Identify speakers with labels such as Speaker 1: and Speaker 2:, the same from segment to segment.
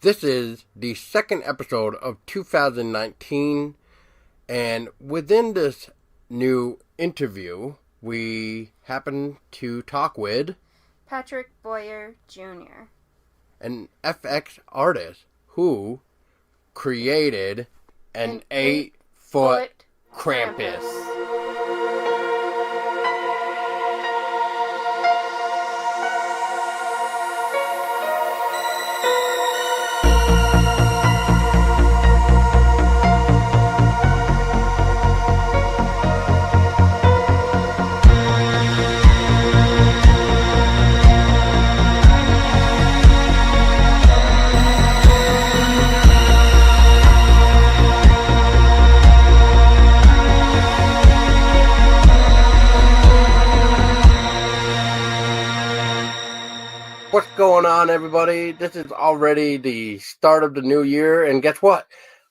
Speaker 1: This is the second episode of 2019, and within this new interview, we happen to talk with
Speaker 2: Patrick Boyer Jr.,
Speaker 1: an FX artist who created an 8-foot Krampus. What's going on, everybody? This is already the start of the new year, and guess what?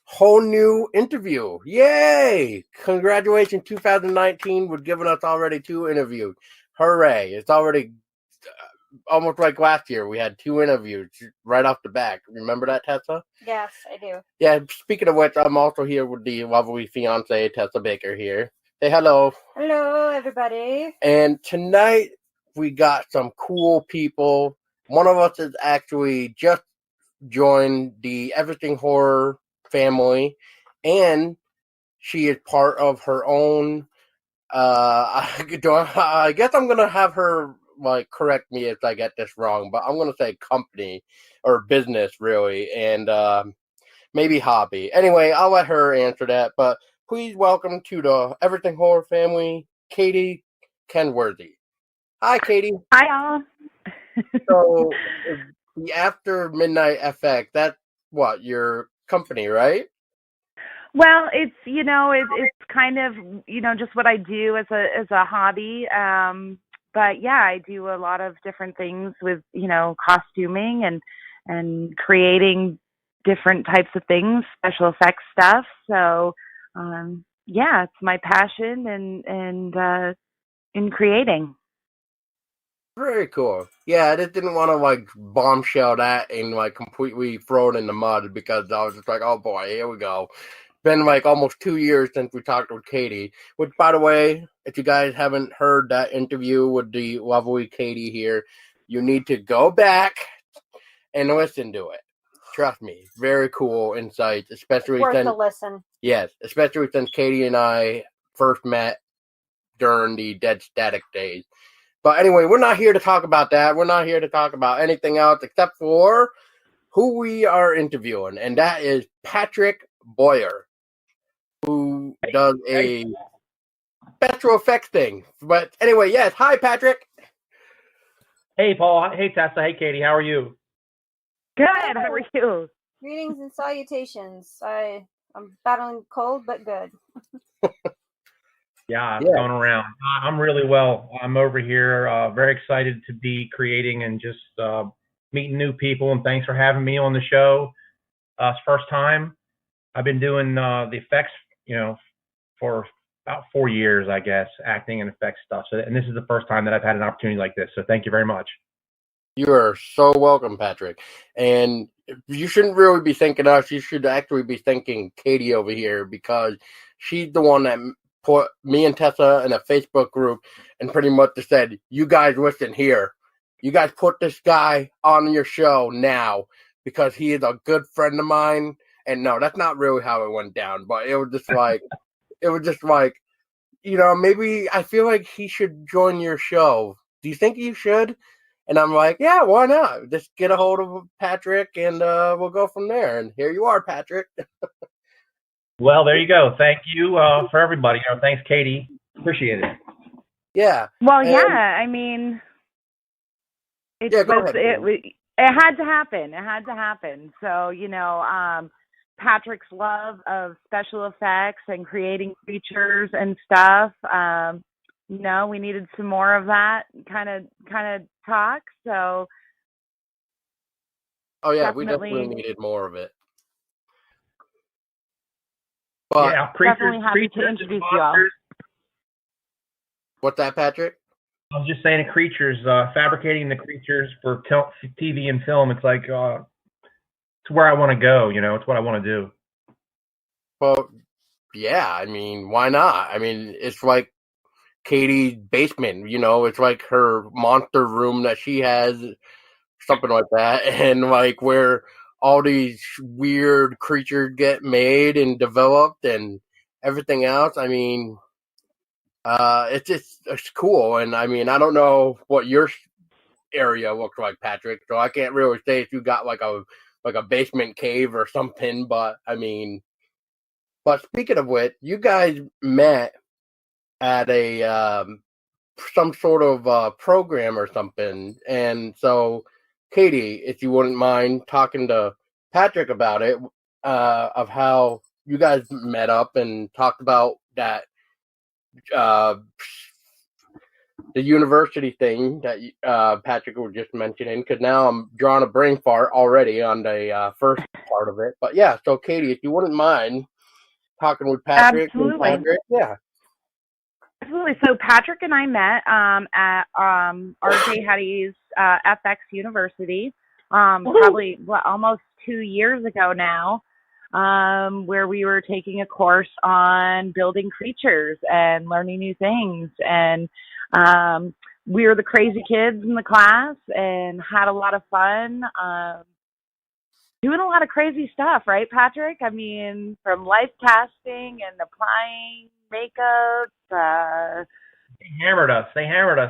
Speaker 1: Whole new interview. Yay! Congratulations, 2019, with giving us already 2 interviews. Hooray. It's already almost like last year. We had 2 interviews right off the back. Remember that, Tessa?
Speaker 2: Yes, I do.
Speaker 1: Yeah, speaking of which, I'm also here with the lovely fiance, Tessa Baker, here. Say hello.
Speaker 2: Hello, everybody.
Speaker 1: And tonight, we got some cool people. One of us has actually just joined the Everything Horror family, and she is part of her own. I guess I'm gonna have her correct me if I get this wrong, but I'm gonna say company or business, really, and maybe hobby. Anyway, I'll let her answer that. But please welcome to the Everything Horror family, Katie Kensworthy. Hi, Katie.
Speaker 3: Hi, all.
Speaker 1: So, the After Midnight FX, that's what, your company, right?
Speaker 3: Well, it's it's kind of just what I do as a hobby. But yeah, I do a lot of different things with costuming and creating different types of things, special effects stuff. So yeah, it's my passion and in creating.
Speaker 1: Very cool. Yeah, I just didn't want to bombshell that and completely throw it in the mud because I was just like, oh boy, here we go. Been almost 2 years since we talked with Katie. Which, by the way, if you guys haven't heard that interview with the lovely Katie here, you need to go back and listen to it. Trust me, very cool insights, especially
Speaker 2: Worth
Speaker 1: since
Speaker 2: a listen.
Speaker 1: yes, especially since Katie and I first met during the Dead Static days. But anyway, we're not here to talk about that. We're not here to talk about anything else except for who we are interviewing, and that is Patrick Boyer, who does a special effects thing. But anyway, yes. Hi, Patrick.
Speaker 4: Hey, Paul. Hey, Tessa. Hey, Katie. How are you?
Speaker 3: Good. How are you?
Speaker 2: Greetings and salutations. I'm battling cold, but good.
Speaker 4: Yeah, it's going around. I'm really well. I'm over here, very excited to be creating and just meeting new people. And thanks for having me on the show. It's first time. I've been doing the effects, for about 4 years, I guess, acting and effects stuff. So, and this is the first time that I've had an opportunity like this. So thank you very much.
Speaker 1: You are so welcome, Patrick. And you shouldn't really be thanking us. You should actually be thanking Katie over here because she's the one that put me and Tessa in a Facebook group and pretty much just said, you guys listen here. You guys put this guy on your show now because he is a good friend of mine. And no, that's not really how it went down. But it was just maybe I feel like he should join your show. Do you think he should? And I'm like, yeah, why not? Just get a hold of Patrick and we'll go from there. And here you are, Patrick.
Speaker 4: Well, there you go. Thank you for everybody. Thanks, Katie. Appreciate it.
Speaker 1: Yeah.
Speaker 3: Well, yeah. I mean, it had to happen. It had to happen. So Patrick's love of special effects and creating creatures and stuff. We needed some more of that kind of talk. So.
Speaker 1: Oh yeah, we definitely needed more of it.
Speaker 4: But yeah,
Speaker 3: definitely happy to introduce you all.
Speaker 1: What's that, Patrick?
Speaker 4: I was just saying, creatures, fabricating the creatures for TV and film. It's like it's where I want to go. It's what I want to do.
Speaker 1: Well, yeah, I mean, why not? I mean, it's like Katie's basement, it's like her monster room that she has, something like that, and like where all these weird creatures get made and developed and everything else. I mean, it's cool, and I mean, I don't know what your area looks like, Patrick, so I can't really say if you got like a basement cave or something, but I mean, but speaking of which, you guys met at a some sort of program or something. And so, Katie, if you wouldn't mind talking to Patrick about it, of how you guys met up and talked about that, uh, the university thing that Patrick was just mentioning, because now I'm drawing a brain fart already on the first part of it. But yeah, so Katie, if you wouldn't mind talking with Patrick.
Speaker 3: Absolutely.
Speaker 1: And Patrick, yeah.
Speaker 3: Absolutely. So Patrick and I met at RJ Hetty's FX University, probably almost 2 years ago now, where we were taking a course on building creatures and learning new things. And we were the crazy kids in the class and had a lot of fun. Doing a lot of crazy stuff, right, Patrick? I mean, from life casting and applying makeup.
Speaker 4: They hammered us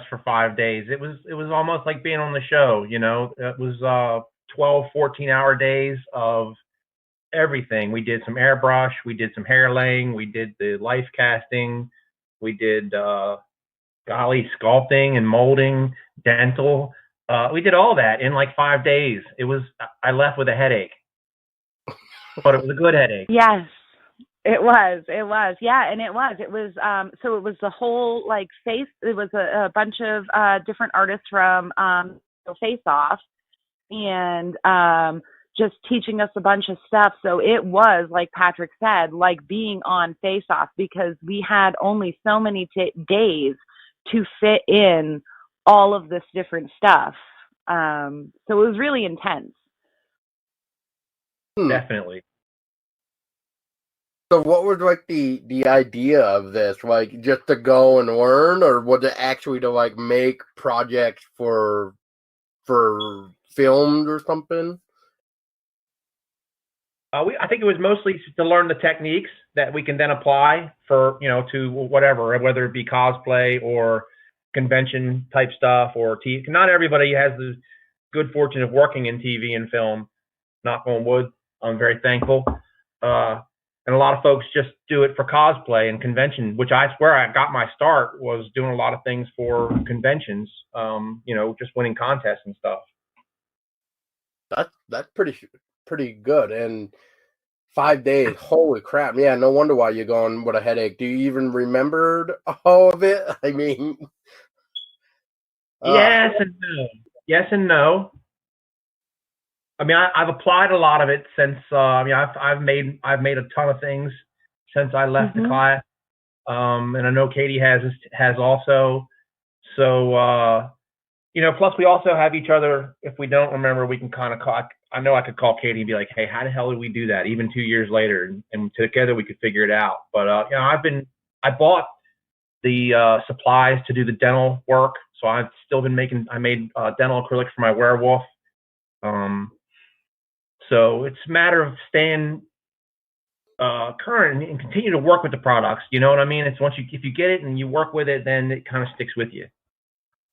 Speaker 4: for 5 days. It was almost like being on the show. It was 12, 14-hour days of everything. We did some airbrush, we did some hair laying, we did the life casting, we did sculpting and molding, dental. We did all that in like 5 days. I left with a headache, but it was a good headache.
Speaker 3: Yes, it was. Yeah, and it was. So it was the whole face. It was a bunch of different artists from Face Off, and just teaching us a bunch of stuff. So it was, like Patrick said, like being on Face Off, because we had only so many days to fit in all of this different stuff. So it was really intense.
Speaker 4: Definitely.
Speaker 1: So what was like the idea of this? Like just to go and learn, or was it actually to like make projects for films or something?
Speaker 4: I think it was mostly to learn the techniques that we can then apply for, to whatever, whether it be cosplay or convention type stuff or TV. Not everybody has the good fortune of working in TV and film. Knock on wood. I'm very thankful. And a lot of folks just do it for cosplay and convention, which I swear I got my start was doing a lot of things for conventions, just winning contests and stuff.
Speaker 1: That's pretty good. And 5 days, holy crap. Yeah, no wonder why you're going with a headache. Do you even remember all of it? I mean,
Speaker 4: yes and no. Yes and no. I mean, I've applied a lot of it since. I've made a ton of things since I left the class, and I know Katie has also. So plus we also have each other. If we don't remember, we can kind of call. I know I could call Katie and be like, "Hey, how the hell did we do that?" Even 2 years later, and together we could figure it out. But I bought the supplies to do the dental work, so I've still been making. I made dental acrylic for my werewolf. So it's a matter of staying current and continue to work with the products. You know what I mean? It's if you get it and you work with it, then it kind of sticks with you.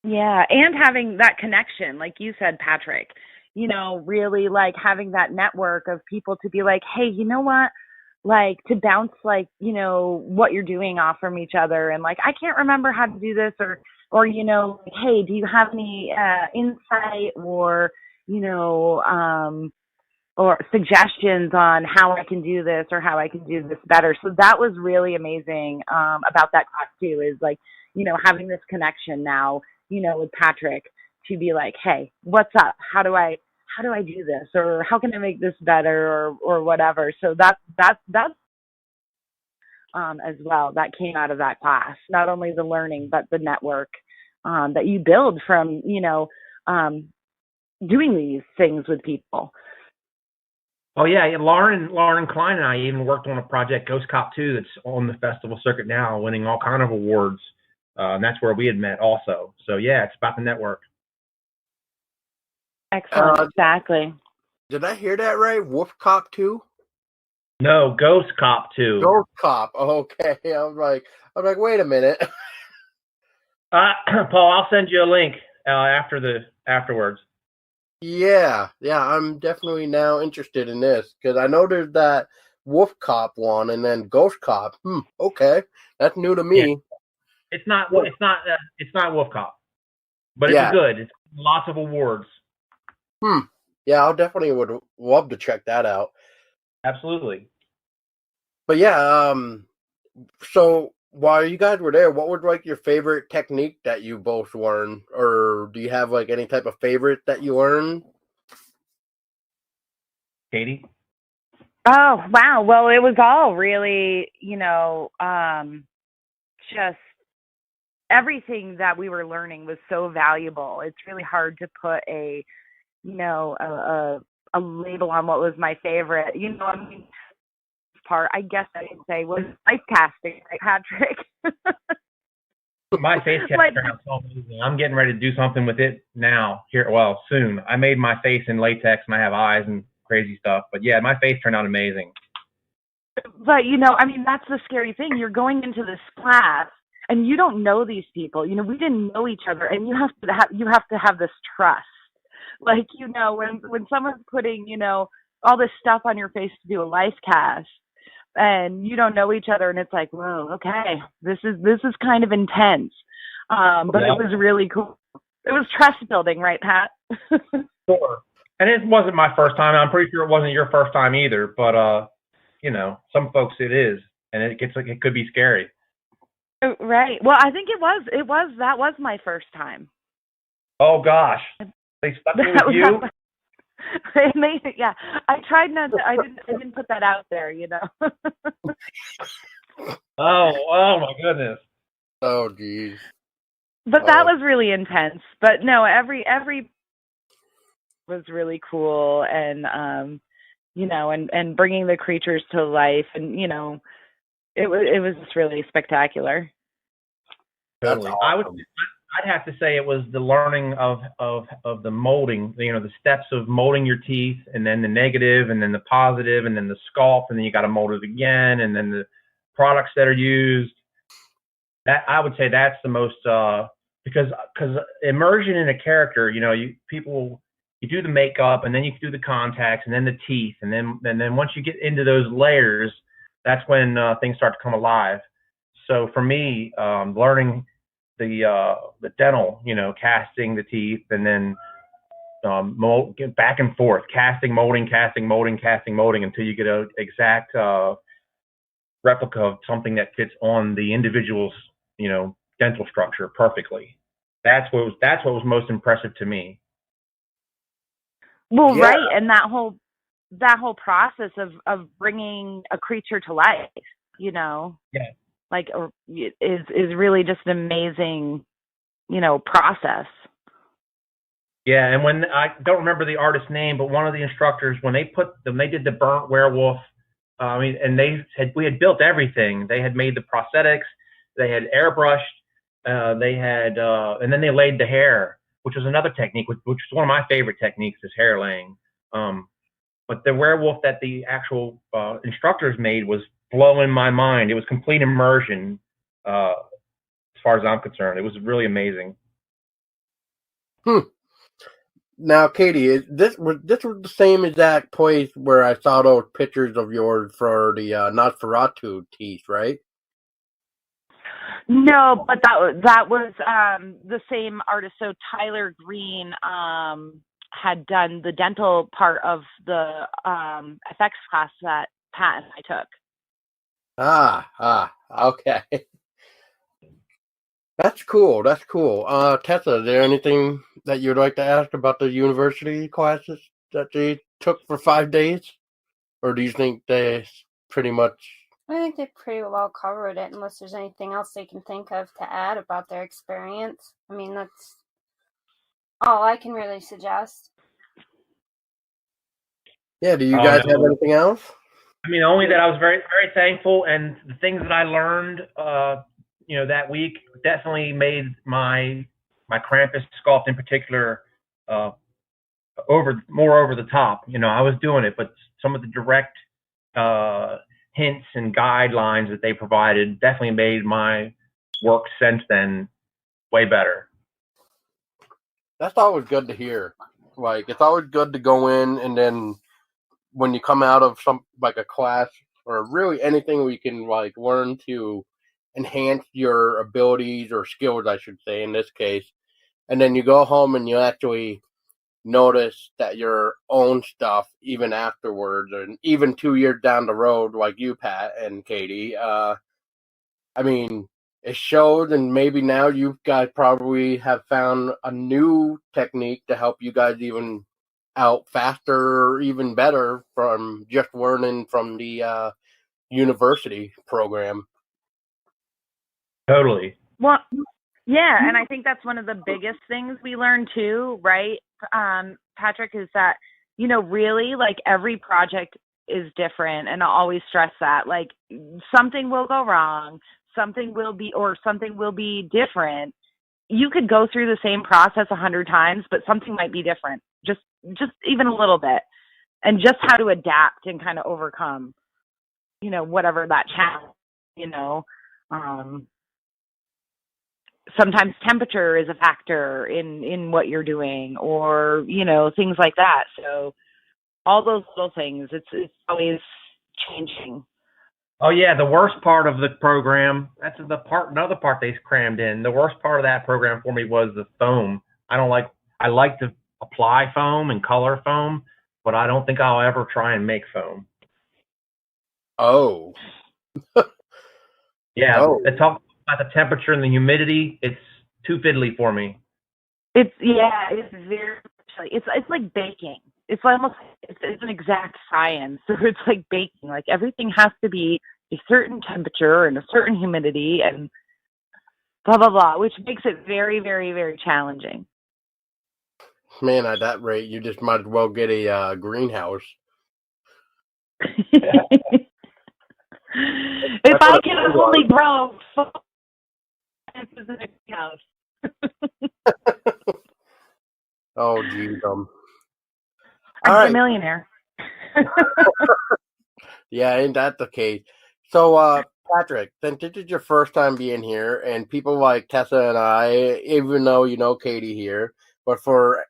Speaker 3: Yeah, and having that connection, like you said, Patrick, really like having that network of people to be like, hey, you know what? Like to bounce what you're doing off from each other. And like, I can't remember how to do this or like, hey, do you have any insight or, or suggestions on how I can do this or how I can do this better. So that was really amazing about that class too, is like, having this connection now, with Patrick to be like, hey, what's up? How do I do this? Or how can I make this better or whatever? So that's as well, that came out of that class, not only the learning, but the network that you build from, doing these things with people.
Speaker 4: Oh yeah, Lauren Klein and I even worked on a project, Ghost Cop 2, that's on the festival circuit now, winning all kind of awards. And that's where we had met also. So yeah, it's about the network.
Speaker 3: Excellent. Exactly.
Speaker 1: Did I hear that right? Wolf Cop 2?
Speaker 4: No, Ghost Cop 2.
Speaker 1: Ghost Cop. Okay. I was like, wait a minute.
Speaker 4: Paul, I'll send you a link afterwards.
Speaker 1: Yeah, I'm definitely now interested in this because I know there's that Wolf Cop one and then Ghost Cop. Okay, that's new to me.
Speaker 4: Yeah. It's not Wolf Cop, but
Speaker 1: Yeah.
Speaker 4: it's good. It's lots of awards.
Speaker 1: Yeah, I definitely would love to check that out.
Speaker 4: Absolutely.
Speaker 1: But yeah, so while you guys were there, what was like your favorite technique that you both learned, or do you have like any type of favorite that you learned?
Speaker 4: Katie?
Speaker 3: Oh, wow. Well, it was all really, just everything that we were learning was so valuable. It's really hard to put a label on what was my favorite. Part, I guess I would say, was life casting, right, Patrick?
Speaker 4: My face cast turned out so amazing. I'm getting ready to do something with it now. Soon. I made my face in latex and I have eyes and crazy stuff. But yeah, my face turned out amazing.
Speaker 3: But that's the scary thing. You're going into this class and you don't know these people. We didn't know each other, and you have to have this trust. Like, when someone's putting, all this stuff on your face to do a life cast, and you don't know each other, and it's like, whoa, okay, this is kind of intense. But It was really cool. It was trust building, right, Pat?
Speaker 4: Sure. And it wasn't my first time. I'm pretty sure it wasn't your first time either. But some folks it is, and it could be scary.
Speaker 3: Right. Well, I think that was my first time.
Speaker 4: Oh gosh, they stuck me with you.
Speaker 3: Yeah, I tried not to. I didn't put that out there,
Speaker 4: Oh my goodness.
Speaker 1: Oh geez.
Speaker 3: But that was really intense. But no, every was really cool, and and bringing the creatures to life, and it was just really spectacular.
Speaker 4: Totally.
Speaker 1: Awesome.
Speaker 4: I'd have to say it was the learning of the molding, the steps of molding your teeth, and then the negative, and then the positive, and then the sculpt, and then you got to mold it again, and then the products that are used. That, I would say, that's the most because immersion in a character, you do the makeup, and then you do the contacts, and then the teeth, and then once you get into those layers, that's when things start to come alive. So for me, learning the dental, casting the teeth, and then mold, back and forth, casting, molding, until you get an exact replica of something that fits on the individual's, dental structure perfectly. That's what was most impressive to me.
Speaker 3: Well, yeah. Right, and that whole process of bringing a creature to life,
Speaker 4: Yeah.
Speaker 3: Like, is really just an amazing, process.
Speaker 4: Yeah, and when I don't remember the artist's name, but one of the instructors, when they did the burnt werewolf, and we had built everything. They had made the prosthetics, they had airbrushed, and then they laid the hair, which was another technique, which was one of my favorite techniques, is hair laying. But the werewolf that the actual instructors made was blowing my mind. It was complete immersion, as far as I'm concerned. It was really amazing.
Speaker 1: Now, Katie, this was the same exact place where I saw those pictures of yours for the Nosferatu teeth, right?
Speaker 3: No, but that was the same artist. So Tyler Green had done the dental part of the FX class that Pat and I took.
Speaker 1: Okay. That's cool. Tessa, is there anything that you'd like to ask about the university classes that they took for 5 days? Or do you think they pretty much...
Speaker 2: I think they pretty well covered it, unless there's anything else they can think of to add about their experience. That's all I can really suggest.
Speaker 1: Yeah, do you
Speaker 4: Oh
Speaker 1: guys have
Speaker 4: no.
Speaker 1: anything else?
Speaker 4: I mean, only that I was very, very thankful, and the things that I learned, that week definitely made my Krampus sculpt in particular uh, more over the top. I was doing it, but some of the direct uh, hints and guidelines that they provided definitely made my work since then way better.
Speaker 1: That's always good to hear. Like, it's always good to go in, and then when you come out of some like a class or really anything where you can like learn to enhance your abilities or skills, I should say, in this case, and then you go home and you actually notice that your own stuff even afterwards, and even 2 years down the road, like you, Pat and Katie. I mean, it shows, and maybe now you guys probably have found a new technique to help you guys even out faster or even better from just learning from the university program.
Speaker 4: Totally.
Speaker 3: Well, yeah, and I think that's one of the biggest things we learn too, right, Patrick, is that, really, like, every project is different, and I always stress that. Like, something will go wrong, something will be different. You could go through the same process 100 times, but something might be different, just even a little bit, and just how to adapt and kind of overcome, whatever that challenge, you know. Um, Sometimes temperature is a factor in what you're doing, or things like that. So all those little things, it's always changing.
Speaker 4: Oh yeah, the worst part of the program, that's another part they crammed in. The worst part of that program for me was the foam. I like to apply foam and color foam, but I don't think I'll ever try and make foam.
Speaker 1: Oh.
Speaker 4: Yeah,
Speaker 1: Oh.
Speaker 4: it talks about the temperature and the humidity. It's too fiddly for me.
Speaker 3: It's very, it's like baking. It's almost, it's an exact science. So it's like baking. Like, everything has to be a certain temperature and a certain humidity and blah blah blah, which makes it very, very, very challenging.
Speaker 1: Man, at that rate, you just might as well get a greenhouse.
Speaker 3: If I can only grow in the house.
Speaker 1: Oh, geez.
Speaker 3: I'd
Speaker 1: All
Speaker 3: be a
Speaker 1: right.
Speaker 3: millionaire.
Speaker 1: Yeah, ain't that the case? So, Patrick, since this is your first time being here, and people like Tessa and I, even though you know Katie here, but for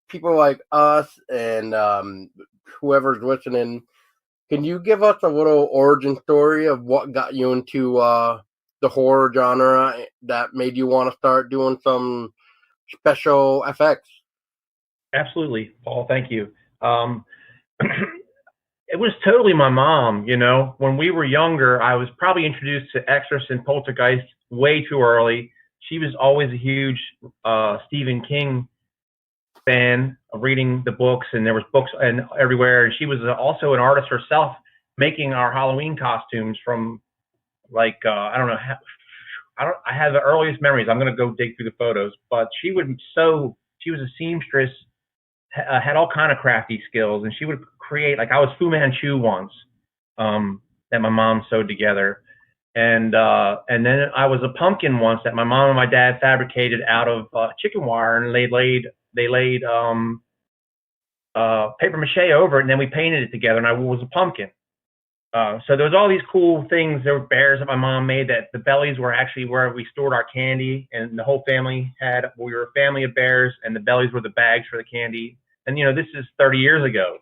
Speaker 1: people like us and whoever's listening, can you give us a little origin story of what got you into the horror genre that made you want to start doing some special effects?
Speaker 4: Absolutely, Paul. Thank you. It was totally my mom. When we were younger, I was probably introduced to Exorcist and Poltergeist way too early. She was always a huge Stephen King fan of reading the books, and there was books and everywhere. And she was also an artist herself, making our Halloween costumes from, like, I don't know. I have the earliest memories. I'm gonna go dig through the photos, but she would sew. She was a seamstress, had all kind of crafty skills, and she would create, like, I was Fu Manchu once, that my mom sewed together, and then I was a pumpkin once that my mom and my dad fabricated out of chicken wire, and they laid paper mache over it, and then we painted it together, and I was a pumpkin. So there was all these cool things. There were bears that my mom made, that the bellies were actually where we stored our candy, and the whole family we were a family of bears, and the bellies were the bags for the candy. And this is 30 years ago.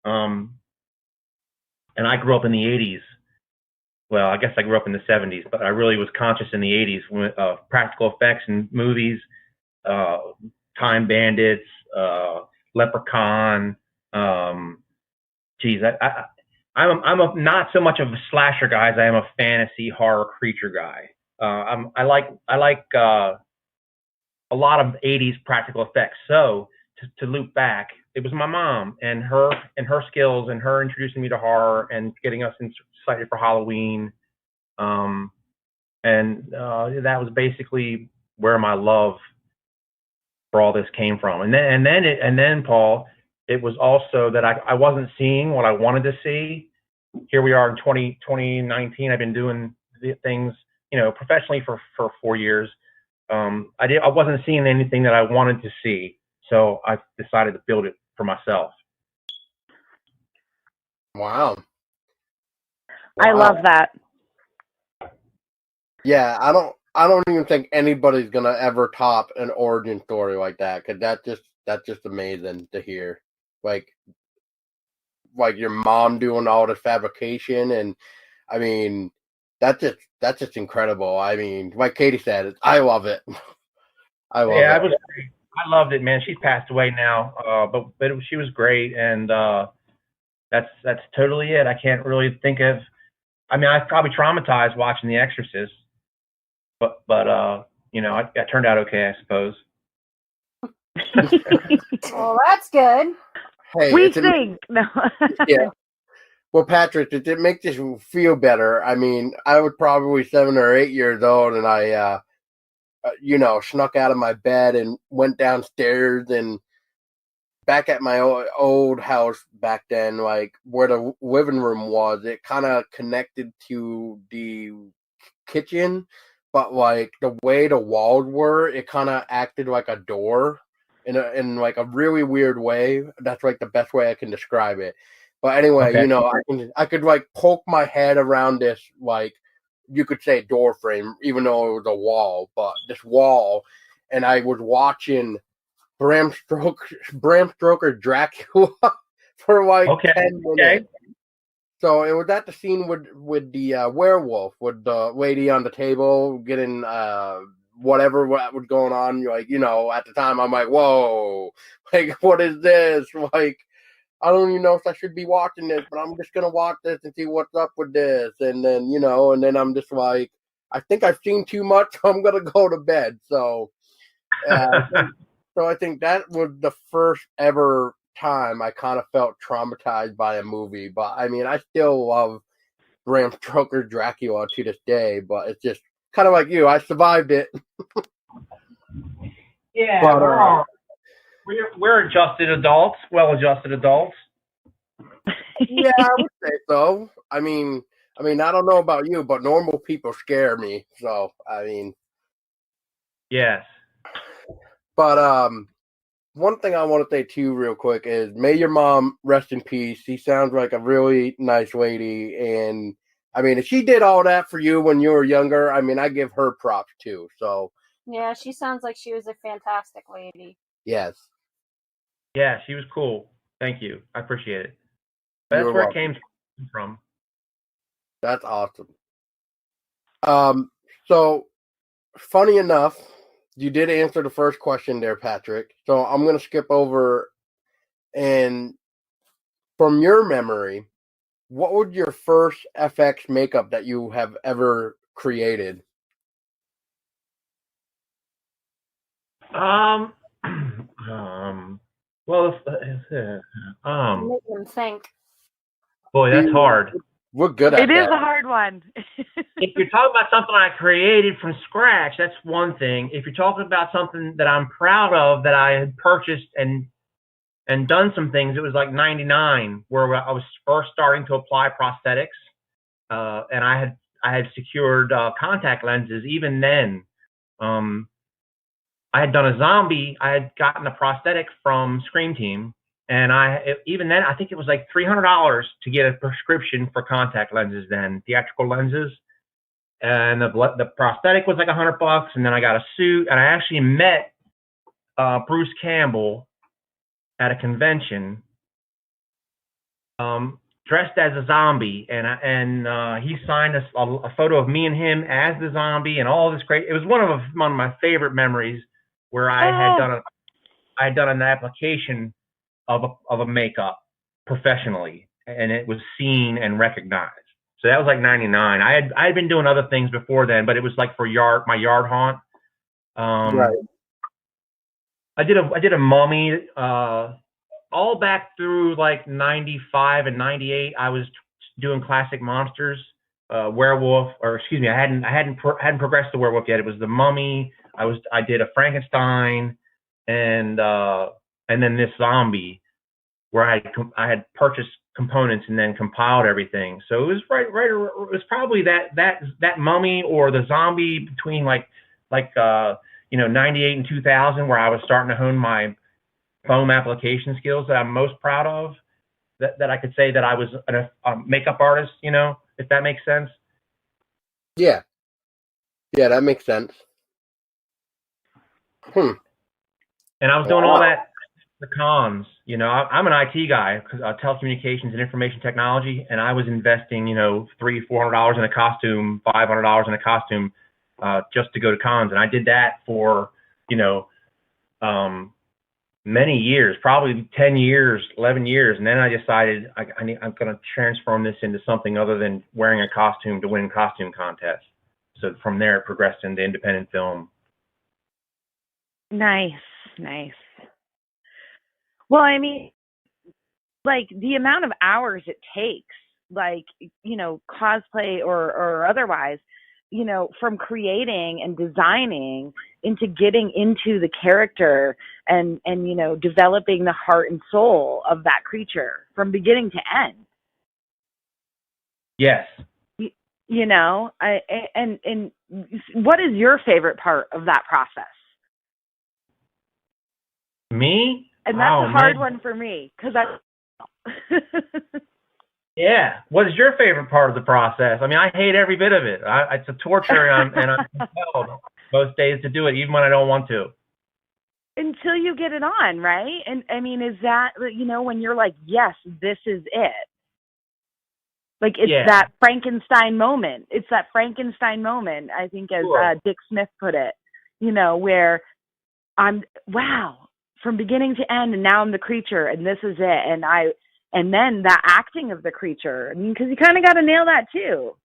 Speaker 4: And I grew up in the 80s. Well, I guess I grew up in the 70s, but I really was conscious in the 80s when practical effects in movies, Time Bandits, Leprechaun. I'm not so much of a slasher guy as I am a fantasy horror creature guy. I like a lot of 80s practical effects. So to loop back, it was my mom and her skills, and her introducing me to horror and getting us excited for Halloween. That was basically where my love for all this came from. And then Paul, it was also that I wasn't seeing what I wanted to see. Here we are in 2019. I've been doing things, professionally for 4 years. I wasn't seeing anything that I wanted to see, so I decided to build it for myself.
Speaker 1: Wow.
Speaker 3: I love that.
Speaker 1: Yeah, I don't even think anybody's gonna ever top an origin story like that, because that's just amazing to hear. Like your mom doing all the fabrication, and I mean that's just incredible. I mean, like Katie said, I love it. I love it.
Speaker 4: Yeah, I loved it, man. She's passed away now, but she was great, and that's totally it. I can't really think of. I mean, I was probably traumatized watching The Exorcist, but it turned out okay, I suppose.
Speaker 2: Well, that's good.
Speaker 1: Hey,
Speaker 3: We think. No.
Speaker 1: Yeah. Well, Patrick, did it make you feel better? I mean, I was probably 7 or 8 years old, and I, snuck out of my bed and went downstairs and back at my old house back then, like where the living room was, it kind of connected to the kitchen, but like the way the walls were, it kind of acted like a door in like a really weird way. That's like the best way I can describe it. But anyway,
Speaker 4: Okay.
Speaker 1: I could like poke my head around this, like you could say door frame, even though it was a wall, but this wall, and I was watching Bram Stoker Dracula for like 10 minutes. So it was at the scene with the werewolf, with the lady on the table getting whatever was going on. Like, at the time I'm like, whoa, like what is this? Like, I don't even know if I should be watching this, but I'm just gonna watch this and see what's up with this. And then and then I'm just like, I think I've seen too much. So I'm gonna go to bed. So. So I think that was the first ever time I kind of felt traumatized by a movie. But I mean, I still love Bram Stoker Dracula to this day. But it's just kind of like you. I survived it.
Speaker 4: Yeah,
Speaker 1: But,
Speaker 4: we're adjusted adults, well-adjusted adults.
Speaker 1: Yeah, I would say so. I mean, I don't know about you, but normal people scare me. So I mean,
Speaker 4: yes.
Speaker 1: But one thing I want to say too, real quick, is may your mom rest in peace. She sounds like a really nice lady, and I mean, if she did all that for you when you were younger, I mean, I give her props too. So
Speaker 2: Yeah, she sounds like she was a fantastic lady.
Speaker 1: yes,
Speaker 4: Yeah, she was cool. Thank you. I appreciate it. That's where it came from.
Speaker 1: That's awesome. So funny enough, you did answer the first question there, Patrick. So I'm gonna skip over, and from your memory, what was your first FX makeup that you have ever created?
Speaker 4: Well,
Speaker 2: Make them think.
Speaker 4: boy, that's hard.
Speaker 1: We're good at
Speaker 3: It
Speaker 1: that.
Speaker 3: is a hard one.
Speaker 4: If you're talking about something I created from scratch, that's one thing. If you're talking about something that I'm proud of, that I had purchased and done some things, it was like 99, where I was first starting to apply prosthetics, and I had secured contact lenses. Even then, I had done a zombie. I had gotten a prosthetic from Scream Team, and even then, I think it was like $300 to get a prescription for contact lenses then, theatrical lenses. And the prosthetic was like $100, and then I got a suit, and I actually met Bruce Campbell at a convention, dressed as a zombie, and he signed a photo of me and him as the zombie, and all this great. It was one of my favorite memories, where I had done an application of a makeup professionally, and it was seen and recognized. So that was like 99. I had been doing other things before then, but it was like for my yard haunt.
Speaker 1: Right.
Speaker 4: I did a mummy all back through like 95 and 98. I was doing classic monsters, werewolf, or excuse me, I hadn't progressed to werewolf yet. It was the mummy. I did a Frankenstein, and then this zombie. where I had purchased components and then compiled everything. So it was right. It was probably that mummy or the zombie between like 98 and 2000, where I was starting to hone my foam application skills that I'm most proud of. That I could say that I was a makeup artist, if that makes sense.
Speaker 1: Yeah, that makes sense.
Speaker 4: And I was doing all that, the cons. I'm an IT guy, telecommunications and information technology, and I was investing, $300-$400 in a costume, $500 in a costume, just to go to cons. And I did that for, many years, probably 10 years, 11 years. And then I decided I'm going to transform this into something other than wearing a costume to win costume contests. So from there, it progressed into independent film.
Speaker 3: Nice. Well, I mean, like the amount of hours it takes, like, cosplay or otherwise, from creating and designing into getting into the character and developing the heart and soul of that creature from beginning to end.
Speaker 4: Yes.
Speaker 3: And what is your favorite part of that process?
Speaker 4: Me?
Speaker 3: And that's a hard one for me because
Speaker 4: Yeah. What is your favorite part of the process? I mean, I hate every bit of it. It's a torture, and I'm compelled most days to do it, even when I don't want to.
Speaker 3: Until you get it on, right? And I mean, is that, when you're like, yes, this is it. Like, it's that Frankenstein moment. It's that Frankenstein moment, I think, as Dick Smith put it, where wow, from beginning to end, and now I'm the creature, and this is it. And then that acting of the creature, I mean, because you kind of got to nail that too.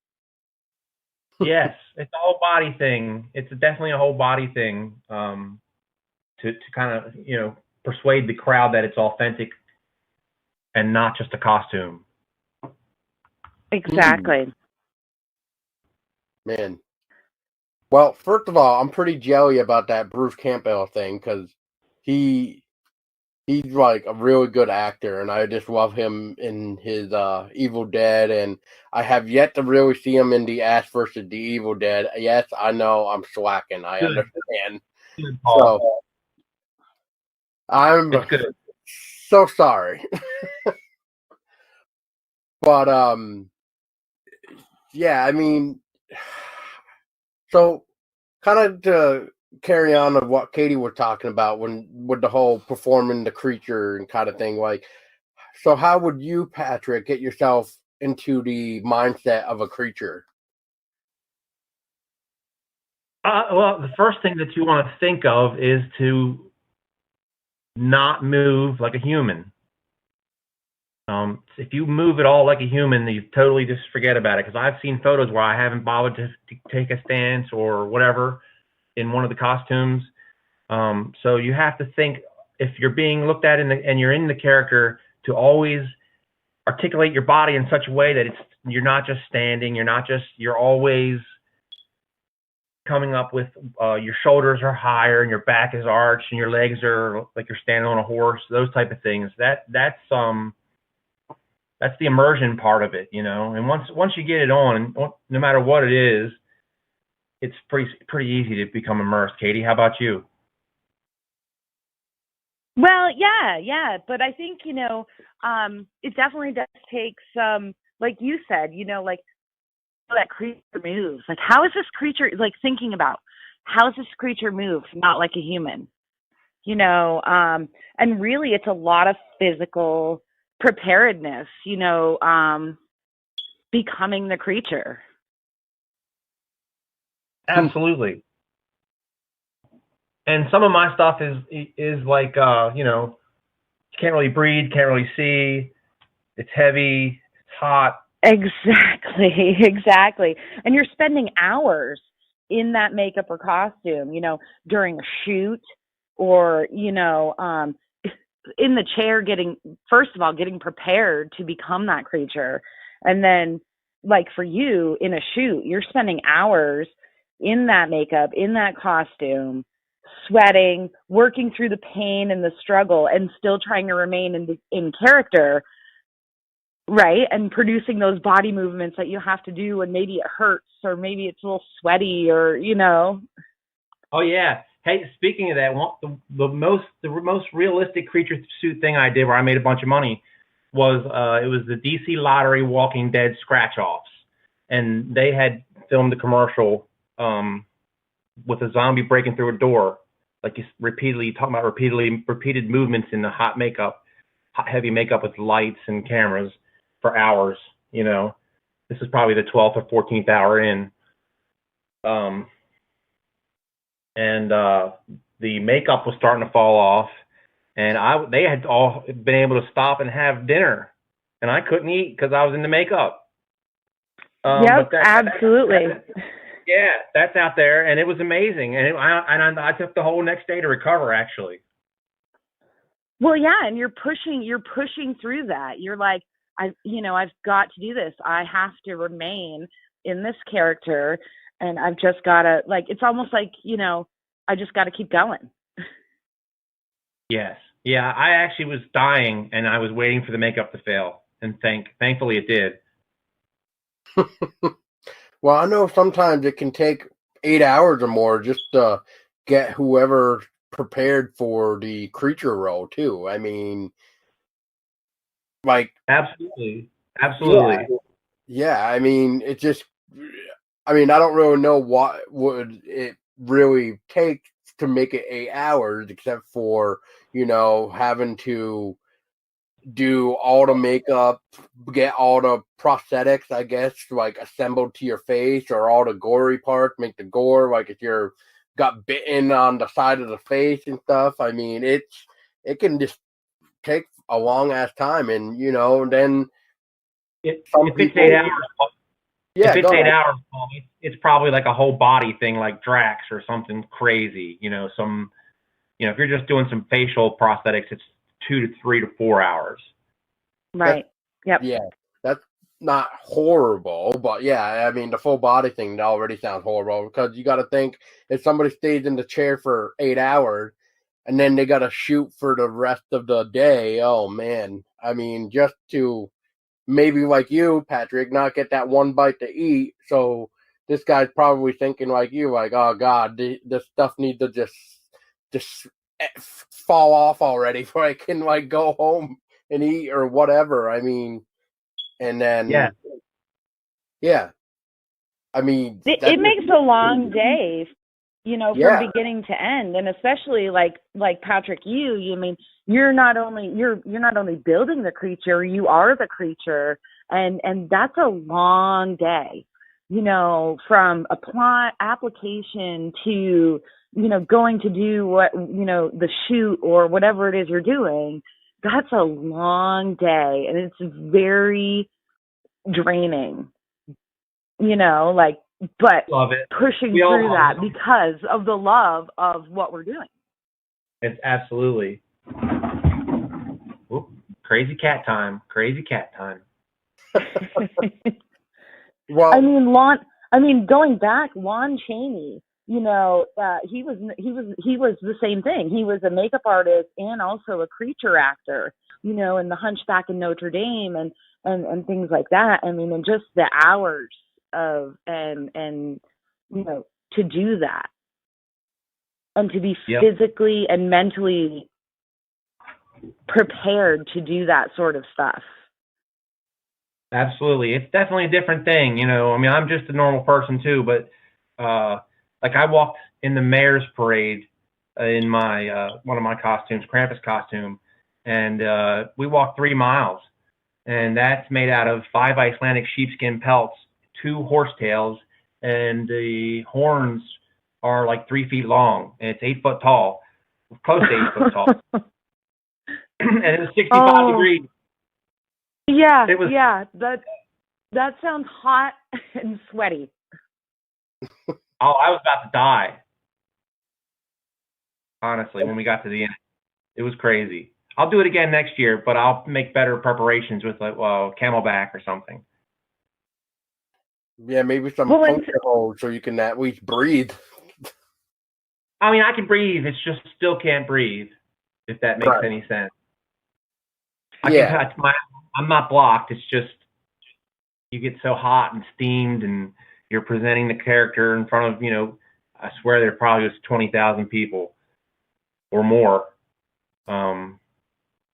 Speaker 4: Yes, it's a whole body thing. It's definitely a whole body thing, to kind of, persuade the crowd that it's authentic and not just a costume.
Speaker 3: Exactly.
Speaker 1: Man. Well, first of all, I'm pretty jelly about that Bruce Campbell thing because he's like a really good actor, and I just love him in his Evil Dead, and I have yet to really see him in the Ash versus the Evil Dead. Yes, I know I'm slacking. I understand.
Speaker 4: Good,
Speaker 1: so I'm so sorry. But yeah, I mean, so kind of to carry on of what Katie was talking about with the whole performing the creature and kind of thing, like, so how would you, Patrick, get yourself into the mindset of a creature?
Speaker 4: Well, the first thing that you want to think of is to not move like a human. If you move at all like a human, you totally just forget about it. Because I've seen photos where I haven't bothered to take a stance or whatever in one of the costumes. So you have to think, if you're being looked at and you're in the character, to always articulate your body in such a way that you're not just standing, you're always coming up with your shoulders are higher and your back is arched and your legs are like you're standing on a horse. Those type of things. That's the immersion part of it, And once you get it on, no matter what it is, it's pretty easy to become immersed. Katie, how about you?
Speaker 3: Well, yeah, but I think it definitely does take some, like you said, like that creature moves. Like, how is this creature, like, thinking about how does this creature move? Not like a human, and really it's a lot of physical preparedness, becoming the creature.
Speaker 4: Absolutely. And some of my stuff is like, you can't really breathe, can't really see. It's heavy, it's hot.
Speaker 3: Exactly. And you're spending hours in that makeup or costume, during a shoot or, in the chair getting prepared to become that creature. And then, like, for you in a shoot, you're spending hours in that makeup, in that costume, sweating, working through the pain and the struggle, and still trying to remain in character, right? And producing those body movements that you have to do, and maybe it hurts, or maybe it's a little sweaty, or
Speaker 4: Oh yeah. Hey, speaking of that, the most realistic creature suit thing I did, where I made a bunch of money, was it was the DC Lottery Walking Dead scratch offs, and they had filmed a commercial with a zombie breaking through a door, like you repeatedly talking about repeated movements in the hot heavy makeup with lights and cameras for hours. This is probably the 12th or 14th hour in. And the makeup was starting to fall off, and they had all been able to stop and have dinner, and I couldn't eat because I was in the makeup.
Speaker 3: Yep, absolutely.
Speaker 4: That's out there, and it was amazing, and I took the whole next day to recover, actually.
Speaker 3: Well, yeah, and you're pushing through that. You're like, I've got to do this. I have to remain in this character, and I've just got to, it's almost like, I just got to keep going.
Speaker 4: Yes. Yeah, I actually was dying, and I was waiting for the makeup to fail, and thankfully it did.
Speaker 1: Well, I know sometimes it can take 8 hours or more just to get whoever prepared for the creature role, too. I mean,
Speaker 4: Absolutely.
Speaker 1: Yeah, I mean, I don't really know what would it really take to make it 8 hours, except for, having to do all the makeup, get all the prosthetics, I guess, assembled to your face, or all the gory parts, make the gore, if you're got bitten on the side of the face and stuff. I mean, it can just take a long ass time, and then
Speaker 4: if it's 8 hours, if it's 8 hours, it's probably like a whole body thing, like Drax or something crazy. If you're just doing some facial prosthetics, it's 2 to 3 to 4 hours.
Speaker 3: Right. Yep.
Speaker 1: Yeah, that's not horrible, but yeah, I mean, the full body thing already sounds horrible, because you got to think, if somebody stays in the chair for 8 hours and then they got to shoot for the rest of the day, oh man. I mean, just to maybe, like you, Patrick, not get that one bite to eat. So this guy's probably thinking like you, like, oh God, this stuff needs to just fall off already so I can go home and eat or whatever. I mean, and then yeah. I mean,
Speaker 3: it makes a long day, from beginning to end, and especially like Patrick, you mean, you're not only building the creature, you are the creature, and that's a long day, from a plot application to going to do what the shoot or whatever it is you're doing. That's a long day, and it's very draining, but
Speaker 4: love it.
Speaker 3: pushing through that because of the love of what we're doing.
Speaker 4: It's absolutely. Whoop. Crazy cat time.
Speaker 1: Well,
Speaker 3: I mean, going back, Lon Chaney, he was the same thing. He was a makeup artist and also a creature actor, in The Hunchback in Notre Dame and things like that. I mean, and just the hours of and to do that, and to be physically and mentally prepared to do that sort of stuff.
Speaker 4: Absolutely. It's definitely a different thing, I mean, I'm just a normal person too, but I walked in the mayor's parade in my one of my costumes, Krampus costume, and we walked 3 miles, and that's made out of 5 Icelandic sheepskin pelts, 2 horsetails, and the horns are 3 feet long, and it's 8 foot tall, close to 8 foot tall. And it was 65 degrees.
Speaker 3: Yeah, that sounds hot and sweaty.
Speaker 4: Oh, I was about to die. Honestly, when we got to the end, it was crazy. I'll do it again next year, but I'll make better preparations with camelback or something.
Speaker 1: Yeah, maybe some puncture holes so you can at least breathe.
Speaker 4: I mean, I can breathe. It's just still can't breathe, if that makes
Speaker 1: Right.
Speaker 4: any sense.
Speaker 1: Yeah.
Speaker 4: I'm not blocked. It's just you get so hot and steamed, and you're presenting the character in front of, I swear there probably was 20,000 people or more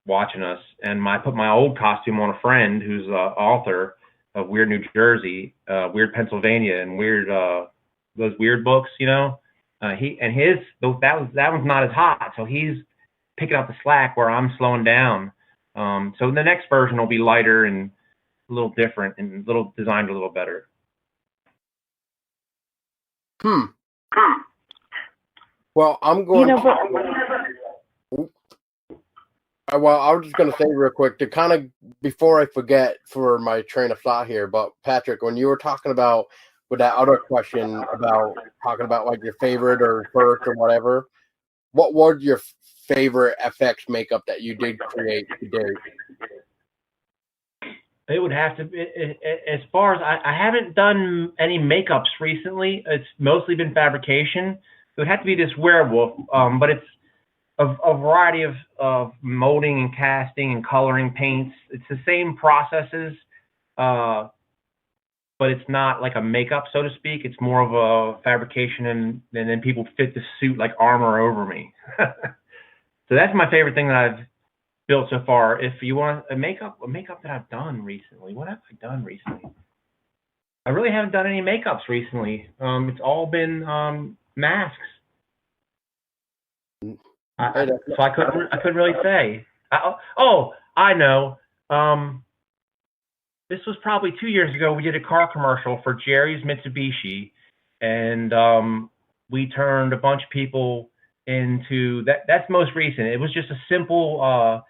Speaker 4: watching us. And I put my old costume on a friend who's an author of Weird New Jersey, Weird Pennsylvania, and those weird books, that one's not as hot, so he's picking up the slack where I'm slowing down. So the next version will be lighter and a little different and designed a little better.
Speaker 1: Well, I'm going. Well, I was just going to say real quick to kind of, before I forget for my train of thought here, but Patrick, when you were talking about with that other question about talking about like your favorite or first or whatever, what was your favorite FX makeup that you did create to date?
Speaker 4: It would have to be, as far as I haven't done any makeups recently. It's mostly been fabrication. It would have to be this werewolf, but it's a variety of molding and casting and coloring paints. It's the same processes, but it's not like a makeup, so to speak. It's more of a fabrication, and then people fit the suit like armor over me. So that's my favorite thing that I've built so far. If you want a makeup that I've done recently, what have I done recently? I really haven't done any makeups recently. It's all been masks. So I couldn't really say. I know. This was probably 2 years ago. We did a car commercial for Jerry's Mitsubishi, and we turned a bunch of people into that. That's most recent. It was just a simple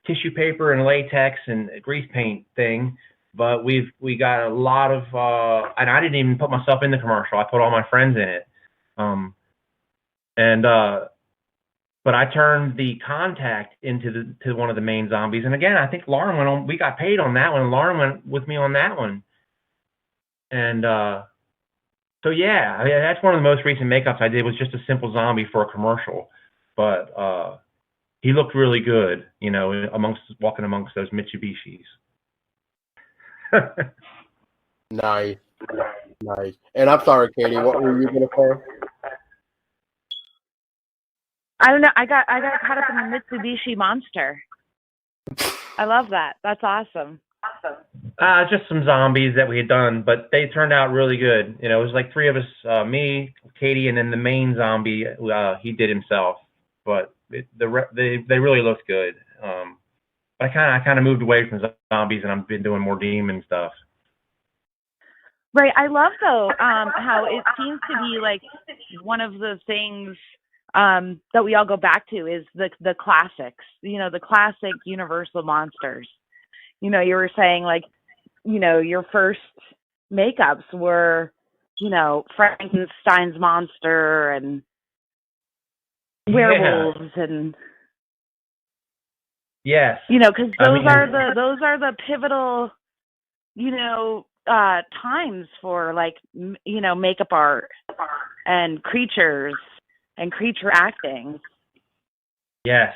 Speaker 4: tissue paper and latex and grease paint thing, but we got a lot of and I didn't even put myself in the commercial. I put all my friends in it, but I turned the contact into one of the main zombies. And again, I think Lauren went on. We got paid on that one. Lauren went with me on that one, and so yeah, I mean, that's one of the most recent makeups I did. Was just a simple zombie for a commercial, but he looked really good, walking amongst those Mitsubishis.
Speaker 1: Nice. And I'm sorry, Katie, what were you going to say?
Speaker 3: I don't know. I got caught up in the Mitsubishi monster. I love that. That's awesome.
Speaker 4: Just some zombies that we had done, but they turned out really good. It was like three of us, me, Katie, and then the main zombie. He did himself, but they really looked good. But I kind of moved away from zombies, and I've been doing more demon stuff.
Speaker 3: Right. I love though how it seems to be like one of the things that we all go back to is the classics. The classic Universal monsters. You were saying like, your first makeups were, Frankenstein's monster and werewolves and.
Speaker 4: Yes.
Speaker 3: Because those are the pivotal, times for like, makeup art and creatures and creature acting.
Speaker 4: Yes.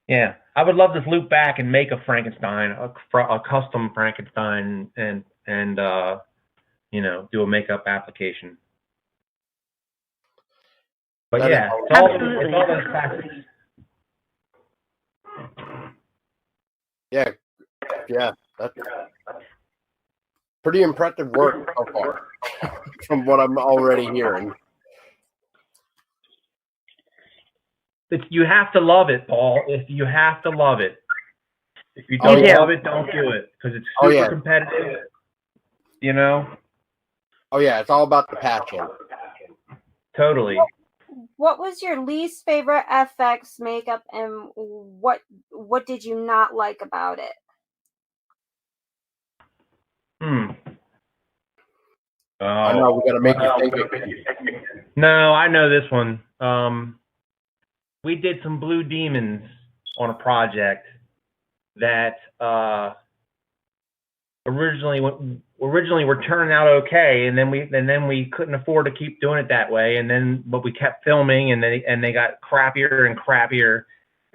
Speaker 4: Yeah, I would love to loop back and make a Frankenstein, a custom Frankenstein, and do a makeup application. But yeah, it's all those classics.
Speaker 1: Yeah, that's pretty impressive work so far, from what I'm already hearing.
Speaker 4: You have to love it, Paul. You have to love it. If you don't love it, don't do it, because it's super competitive.
Speaker 1: Oh yeah, it's all about the passion.
Speaker 4: Totally.
Speaker 2: What was your least favorite FX makeup, and what did you not like about it?
Speaker 1: I know we got to make you think again.
Speaker 4: No, I know this one. We did some blue demons on a project that originally originally were turning out okay, and then we couldn't afford to keep doing it that way, but we kept filming, and they got crappier and crappier,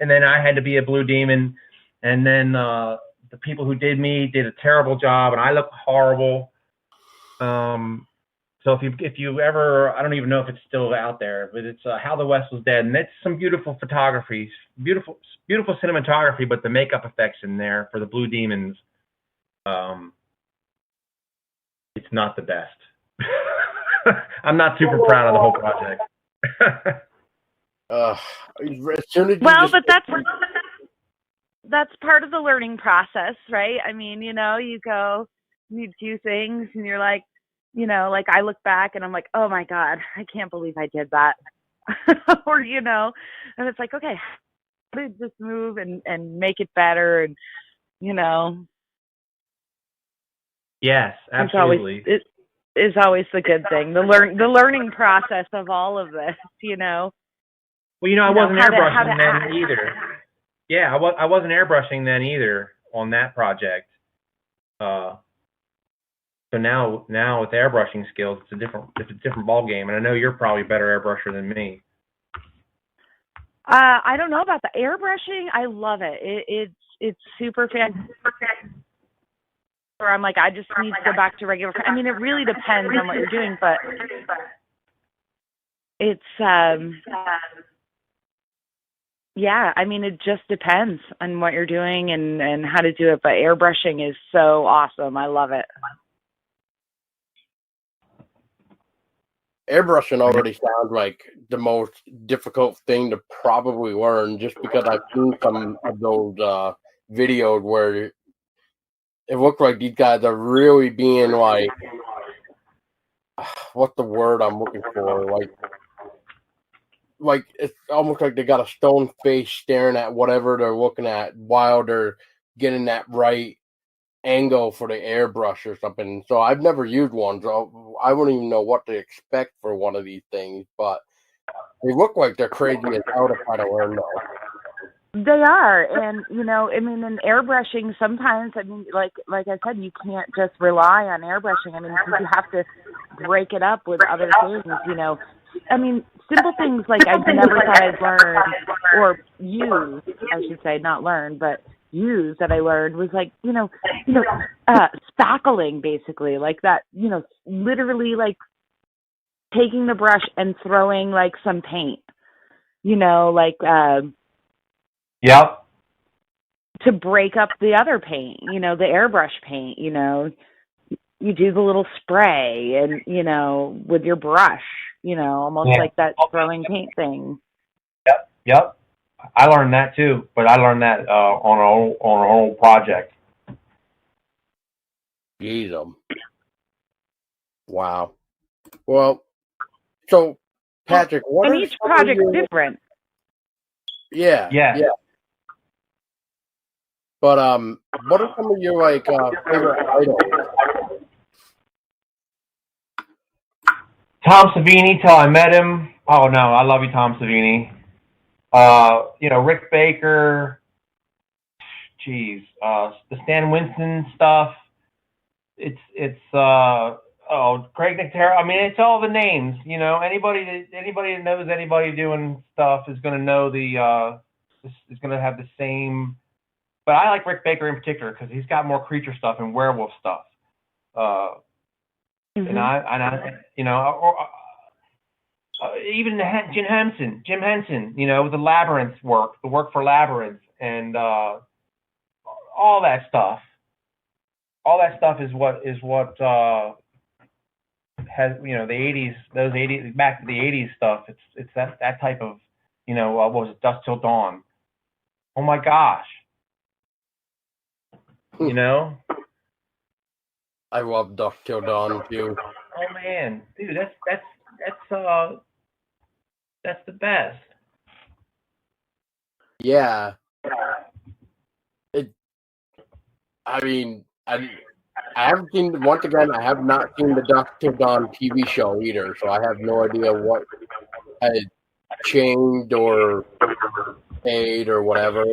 Speaker 4: and then I had to be a blue demon, and then the people who did me did a terrible job, and I looked horrible. So if you ever, I don't even know if it's still out there, but it's How the West Was Dead, and it's some beautiful photography, beautiful cinematography, but the makeup effects in there for the blue demons, it's not the best. I'm not super proud of the whole project.
Speaker 1: As soon as
Speaker 3: but that's part of the learning process, right? I mean, you go, you do things, and you're like, like I look back and I'm like, oh my God, I can't believe I did that. Or, and it's like, okay, how did this move and make it better? And,
Speaker 4: Yes, absolutely.
Speaker 3: It is always the good thing. The learning process of all of this,
Speaker 4: Well, I wasn't airbrushing then either. Yeah, I wasn't airbrushing then either on that project. So now with airbrushing skills, it's a different ball game, and I know you're probably a better airbrusher than me.
Speaker 3: I don't know about the airbrushing. I love it. It's super fantastic. Or I'm like, I just need to go back to regular. I mean, it really depends on what you're doing, but it's yeah. I mean, it just depends on what you're doing and how to do it. But airbrushing is so awesome. I love it.
Speaker 1: Airbrushing already sounds like the most difficult thing to probably learn, just because I've seen some of those videos where it looked like these guys are really being like, what's the word I'm looking for? Like it's almost like they got a stone face staring at whatever they're looking at while they're getting that right angle for the airbrush or something. So I've never used one, so I wouldn't even know what to expect for one of these things, but they look like they're crazy as hell to try to learn though.
Speaker 3: They are, and I mean, in airbrushing, sometimes, I mean, like I said, you can't just rely on airbrushing. I mean, you have to break it up with other things. I mean, simple things like I never thought I'd learn or use, I should say, not learn, but use that I learned was like, spackling, basically, like that, literally like taking the brush and throwing like some paint,
Speaker 4: Yep.
Speaker 3: To break up the other paint, the airbrush paint, you do the little spray and, with your brush, almost like that throwing paint thing.
Speaker 4: Yep. I learned that too, but I learned that on our whole project.
Speaker 1: Jesus. Wow. Well, so Patrick, what
Speaker 3: and
Speaker 1: are
Speaker 3: each project's different.
Speaker 1: Yeah. But what are some of your favorite idols?
Speaker 4: Tom Savini, till I met him. Oh no, I love you, Tom Savini. Rick Baker. Geez, the Stan Winston stuff. It's Craig Nicotero. I mean, it's all the names. Anybody that knows anybody doing stuff is going to know is going to have the same. But I like Rick Baker in particular because he's got more creature stuff and werewolf stuff. And I even Jim Henson, with the Labyrinth work, the work for Labyrinth, and all that stuff. All that stuff is what has the 80s, those 80s, back to the 80s stuff. It's that type of what was it, Dusk Till Dawn. Oh my gosh.
Speaker 1: I love Dusk Till Dawn too.
Speaker 4: Oh man, dude, that's the best.
Speaker 1: Yeah. I mean, I haven't seen, once again, I have not seen the Dusk Till Dawn TV show either, so I have no idea what had changed or made or whatever.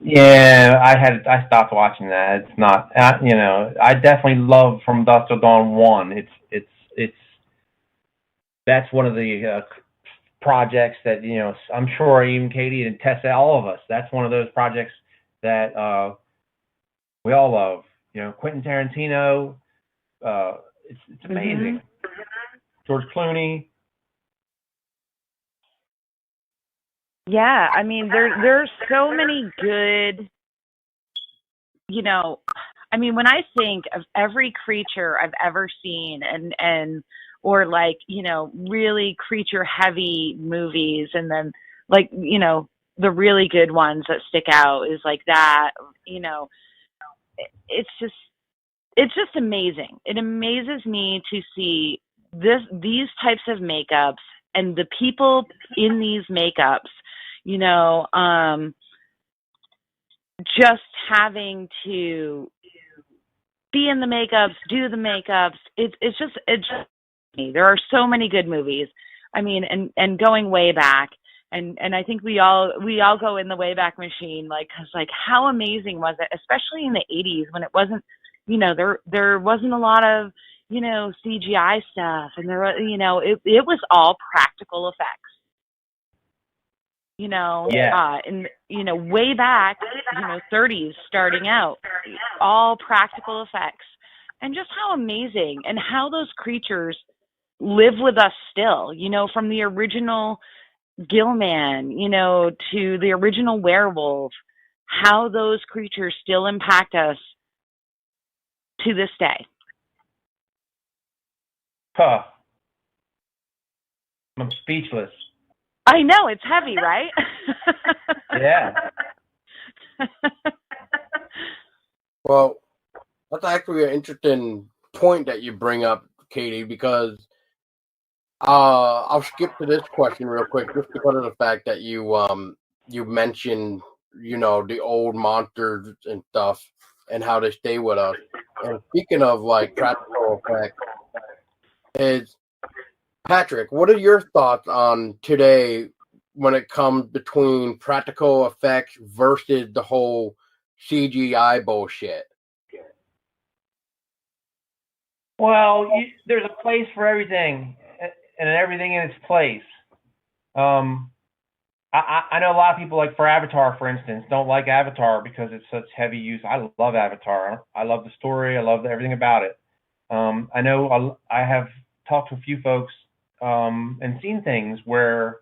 Speaker 4: Yeah, I stopped watching that. It's not, I definitely love From Dusk Till Dawn 1. It's that's one of the projects that, I'm sure even Katie and Tessa, all of us, that's one of those projects that we all love. Quentin Tarantino, it's amazing. George Clooney.
Speaker 3: Yeah, I mean there's so many good, when I think of every creature I've ever seen or like, really creature heavy movies, and then like, the really good ones that stick out is like that, it's just amazing. It amazes me to see these types of makeups and the people in these makeups, just having to be in the makeups, do the makeups. It's just there are so many good movies. I mean, and going way back, and I think we all go in the Wayback Machine, like, 'cause like how amazing was it, especially in the 80s when it wasn't, there wasn't a lot of, CGI stuff, and there was, it was all practical effects.
Speaker 4: Yeah.
Speaker 3: And way back, 30s starting out, all practical effects, and just how amazing, and how those creatures live with us still, from the original Gilman, to the original werewolf, how those creatures still impact us to this day.
Speaker 4: Huh. I'm speechless.
Speaker 3: I know, it's heavy, right?
Speaker 4: Yeah.
Speaker 1: Well, that's actually an interesting point that you bring up, Katie, because I'll skip to this question real quick, just because of the fact that you mentioned, the old monsters and stuff and how they stay with us. And speaking of like practical effects, is Patrick, what are your thoughts on today when it comes between practical effects versus the whole CGI bullshit?
Speaker 4: Well, there's a place for everything, and everything in its place. I know a lot of people, like for Avatar, for instance, don't like Avatar because it's such heavy use. I love Avatar. I love the story. I love everything about it. I know I have talked to a few folks and seen things where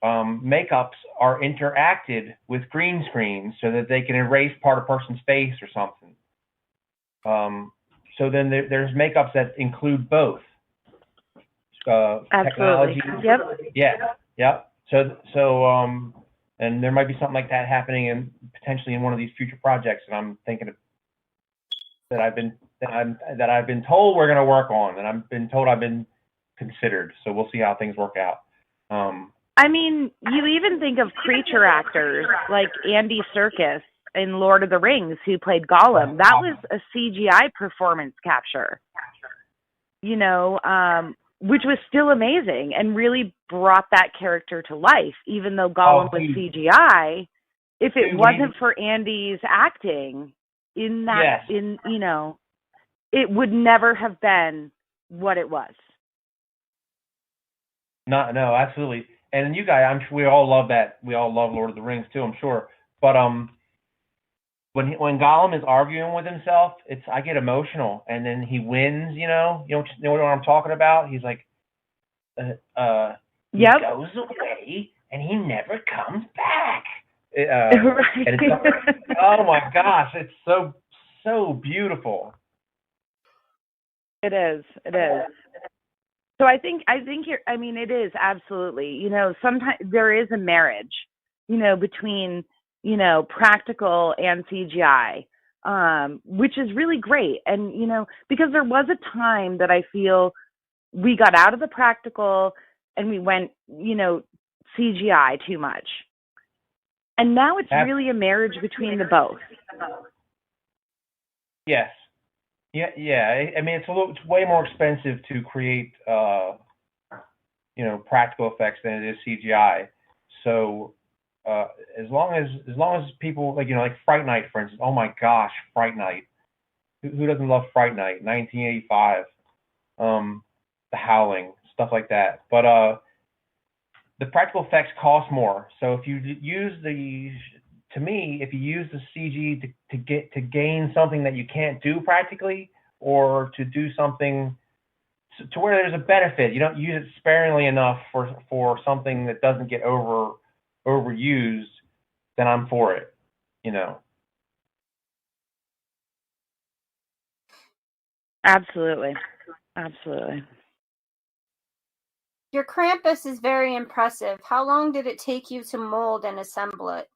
Speaker 4: makeups are interacted with green screens so that they can erase part of a person's face or something. So then there's makeups that include both technology.
Speaker 3: Yep.
Speaker 4: Yeah. Yep. So and there might be something like that happening potentially in one of these future projects that I'm thinking of, that I've been told we're going to work on, and I've been told I've been considered. So we'll see how things work out.
Speaker 3: I mean, you even think of creature actors like Andy Serkis in Lord of the Rings, who played Gollum. That was a CGI performance capture, which was still amazing and really brought that character to life, even though Gollum was CGI. If it wasn't for Andy's acting in that,
Speaker 4: Yes.
Speaker 3: it would never have been what it was.
Speaker 4: No, absolutely. And you guys, I'm sure we all love that. We all love Lord of the Rings too, I'm sure. But when Gollum is arguing with himself, I get emotional, and then he wins. You know what I'm talking about. He's like, he goes away and he never comes back.
Speaker 3: Right.
Speaker 4: And oh my gosh, it's so beautiful.
Speaker 3: It is. So I think it is absolutely, sometimes there is a marriage, between, practical and CGI, which is really great. And, because there was a time that I feel we got out of the practical and we went, CGI too much. And now it's really a marriage between the both.
Speaker 4: Yes. Yeah. I mean, it's way more expensive to create, practical effects than it is CGI. So, as long as people like Fright Night, for instance. Oh my gosh, Fright Night. Who doesn't love Fright Night? 1985. The Howling, stuff like that. But the practical effects cost more. So if you use the CG to gain something that you can't do practically, or to do something to where there's a benefit, you don't use it sparingly enough for something that doesn't get overused, then I'm for it.
Speaker 3: Absolutely.
Speaker 2: Your Krampus is very impressive. How long did it take you to mold and assemble it?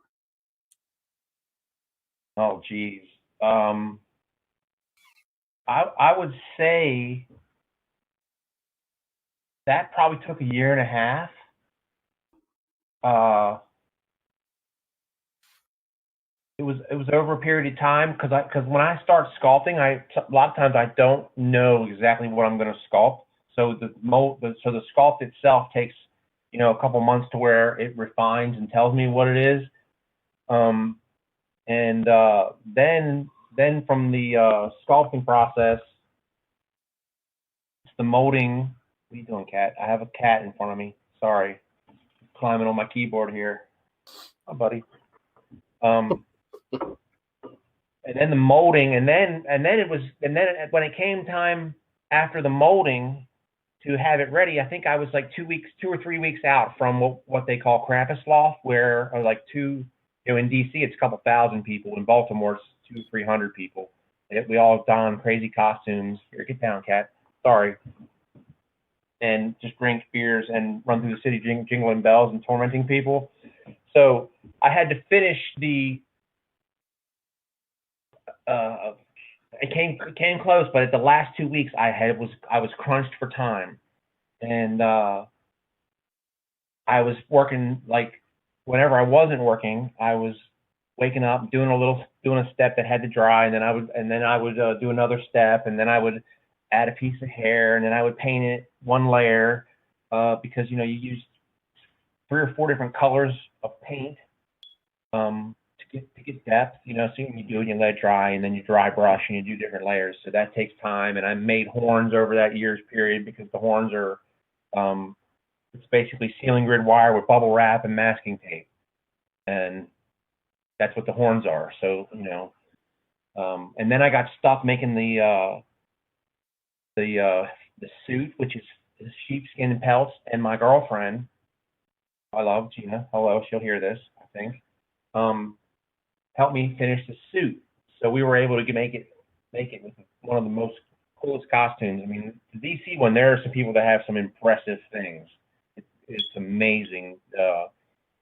Speaker 4: Oh, geez. I would say that probably took a year and a half. It was over a period of time because when I start sculpting, a lot of times I don't know exactly what I'm going to sculpt. So the sculpt itself takes a couple months to where it refines and tells me what it is. And then from the sculpting process, it's the molding. What are you doing, cat? I have a cat in front of me. Sorry, climbing on my keyboard here. Hi, buddy. And then the molding, and then when it came time after the molding to have it ready, I think I was like 2 or 3 weeks out from what they call Krampus Loft, where like in DC it's a couple thousand people, in Baltimore it's 200 or 300 people. We all don crazy costumes. Here, get down, cat. Sorry. And just drink beers and run through the city jingling bells and tormenting people. So I had to finish it came close, but at the last 2 weeks I was crunched for time, and I was working, like whenever I wasn't working, I was waking up, doing a step that had to dry, and then I would do another step, and then I would add a piece of hair, and then I would paint it one layer, because you use 3 or 4 different colors of paint to get depth, so you let it dry, and then you dry brush and you do different layers. So that takes time, and I made horns over that year's period, because the horns are it's basically ceiling grid wire with bubble wrap and masking tape, and that's what the horns are. So and then I got stuck making the suit, which is sheepskin pelts, and my girlfriend, I love Gina, hello, she'll hear this, I think, helped me finish the suit. So we were able to make it with one of the most coolest costumes. I mean, the DC one, there are some people that have some impressive things. It's amazing.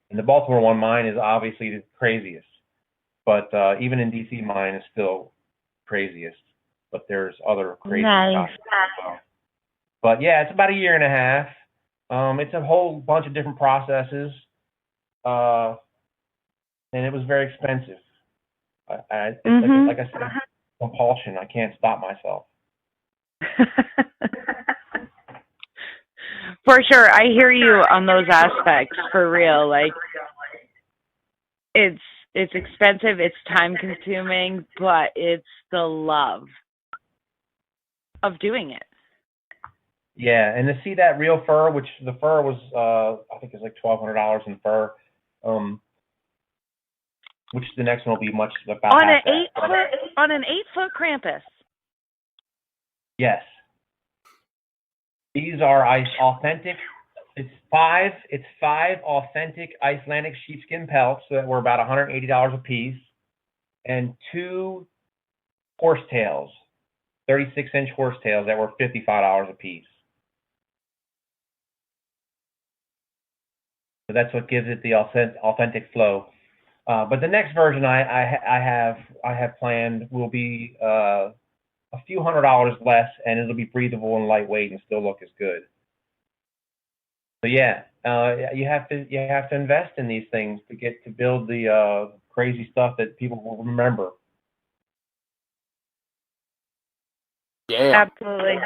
Speaker 4: And the Baltimore one, mine is obviously the craziest. But even in DC, mine is still craziest. But there's other crazy costumes as well. But yeah, it's about a year and a half. It's a whole bunch of different processes. And it was very expensive. It's like I said, compulsion. I can't stop myself.
Speaker 3: For sure, I hear you on those aspects, for real. Like, it's expensive, it's time consuming, but it's the love of doing it.
Speaker 4: Yeah, and to see that real fur, which the fur was, I think it's like $1,200 in fur, which the next one will be much about
Speaker 3: on
Speaker 4: half
Speaker 3: on an 8-foot Krampus.
Speaker 4: Yes. These are authentic. It's five authentic Icelandic sheepskin pelts that were about $180 a piece, and 2 horsetails, 36-inch horsetails that were $55 a piece. So that's what gives it the authentic flow. But the next version I have planned will be a few $100 less, and it'll be breathable and lightweight and still look as good. So yeah, you have to invest in these things to build the crazy stuff that people will remember.
Speaker 1: Yeah,
Speaker 3: Absolutely.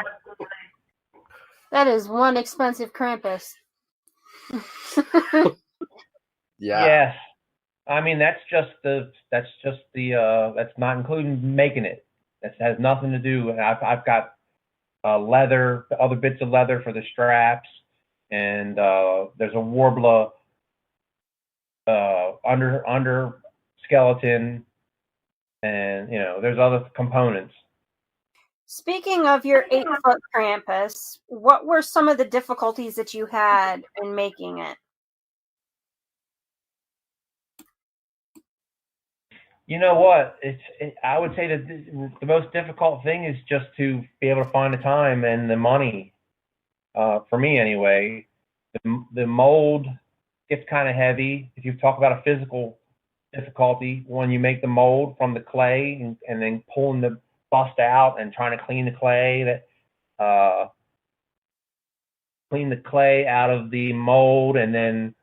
Speaker 2: That is one expensive Krampus.
Speaker 1: yeah.
Speaker 4: Yes, I mean, that's not including making it. That has nothing to do. I've got leather, other bits of leather for the straps, and there's a warbler under skeleton, and there's other components.
Speaker 2: Speaking of your 8-foot Krampus, what were some of the difficulties that you had in making it?
Speaker 4: You know what? I would say that the most difficult thing is just to be able to find the time and the money. For me, anyway, the mold gets kind of heavy. If you talk about a physical difficulty, when you make the mold from the clay and then pulling the bust out and trying to clean the clay out of the mold, and then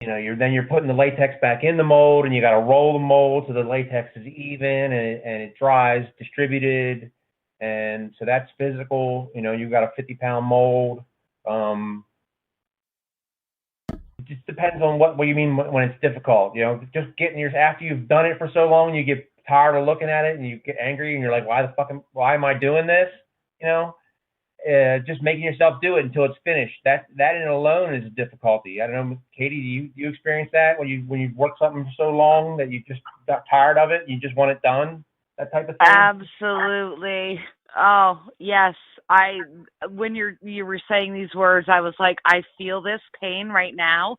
Speaker 4: you're putting the latex back in the mold, and you got to roll the mold so the latex is even and it dries distributed, and so that's physical. You've got a 50-pound mold. It just depends on what you mean when it's difficult. Just after you've done it for so long, you get tired of looking at it and you get angry and you're like, why am I doing this? Just making yourself do it until it's finished. That in alone is a difficulty. I don't know, Katie, do you experience that when you work something for so long that you just got tired of it, you just want it done, that type of thing?
Speaker 3: Absolutely. Oh, yes. When you were saying these words, I was like, I feel this pain right now.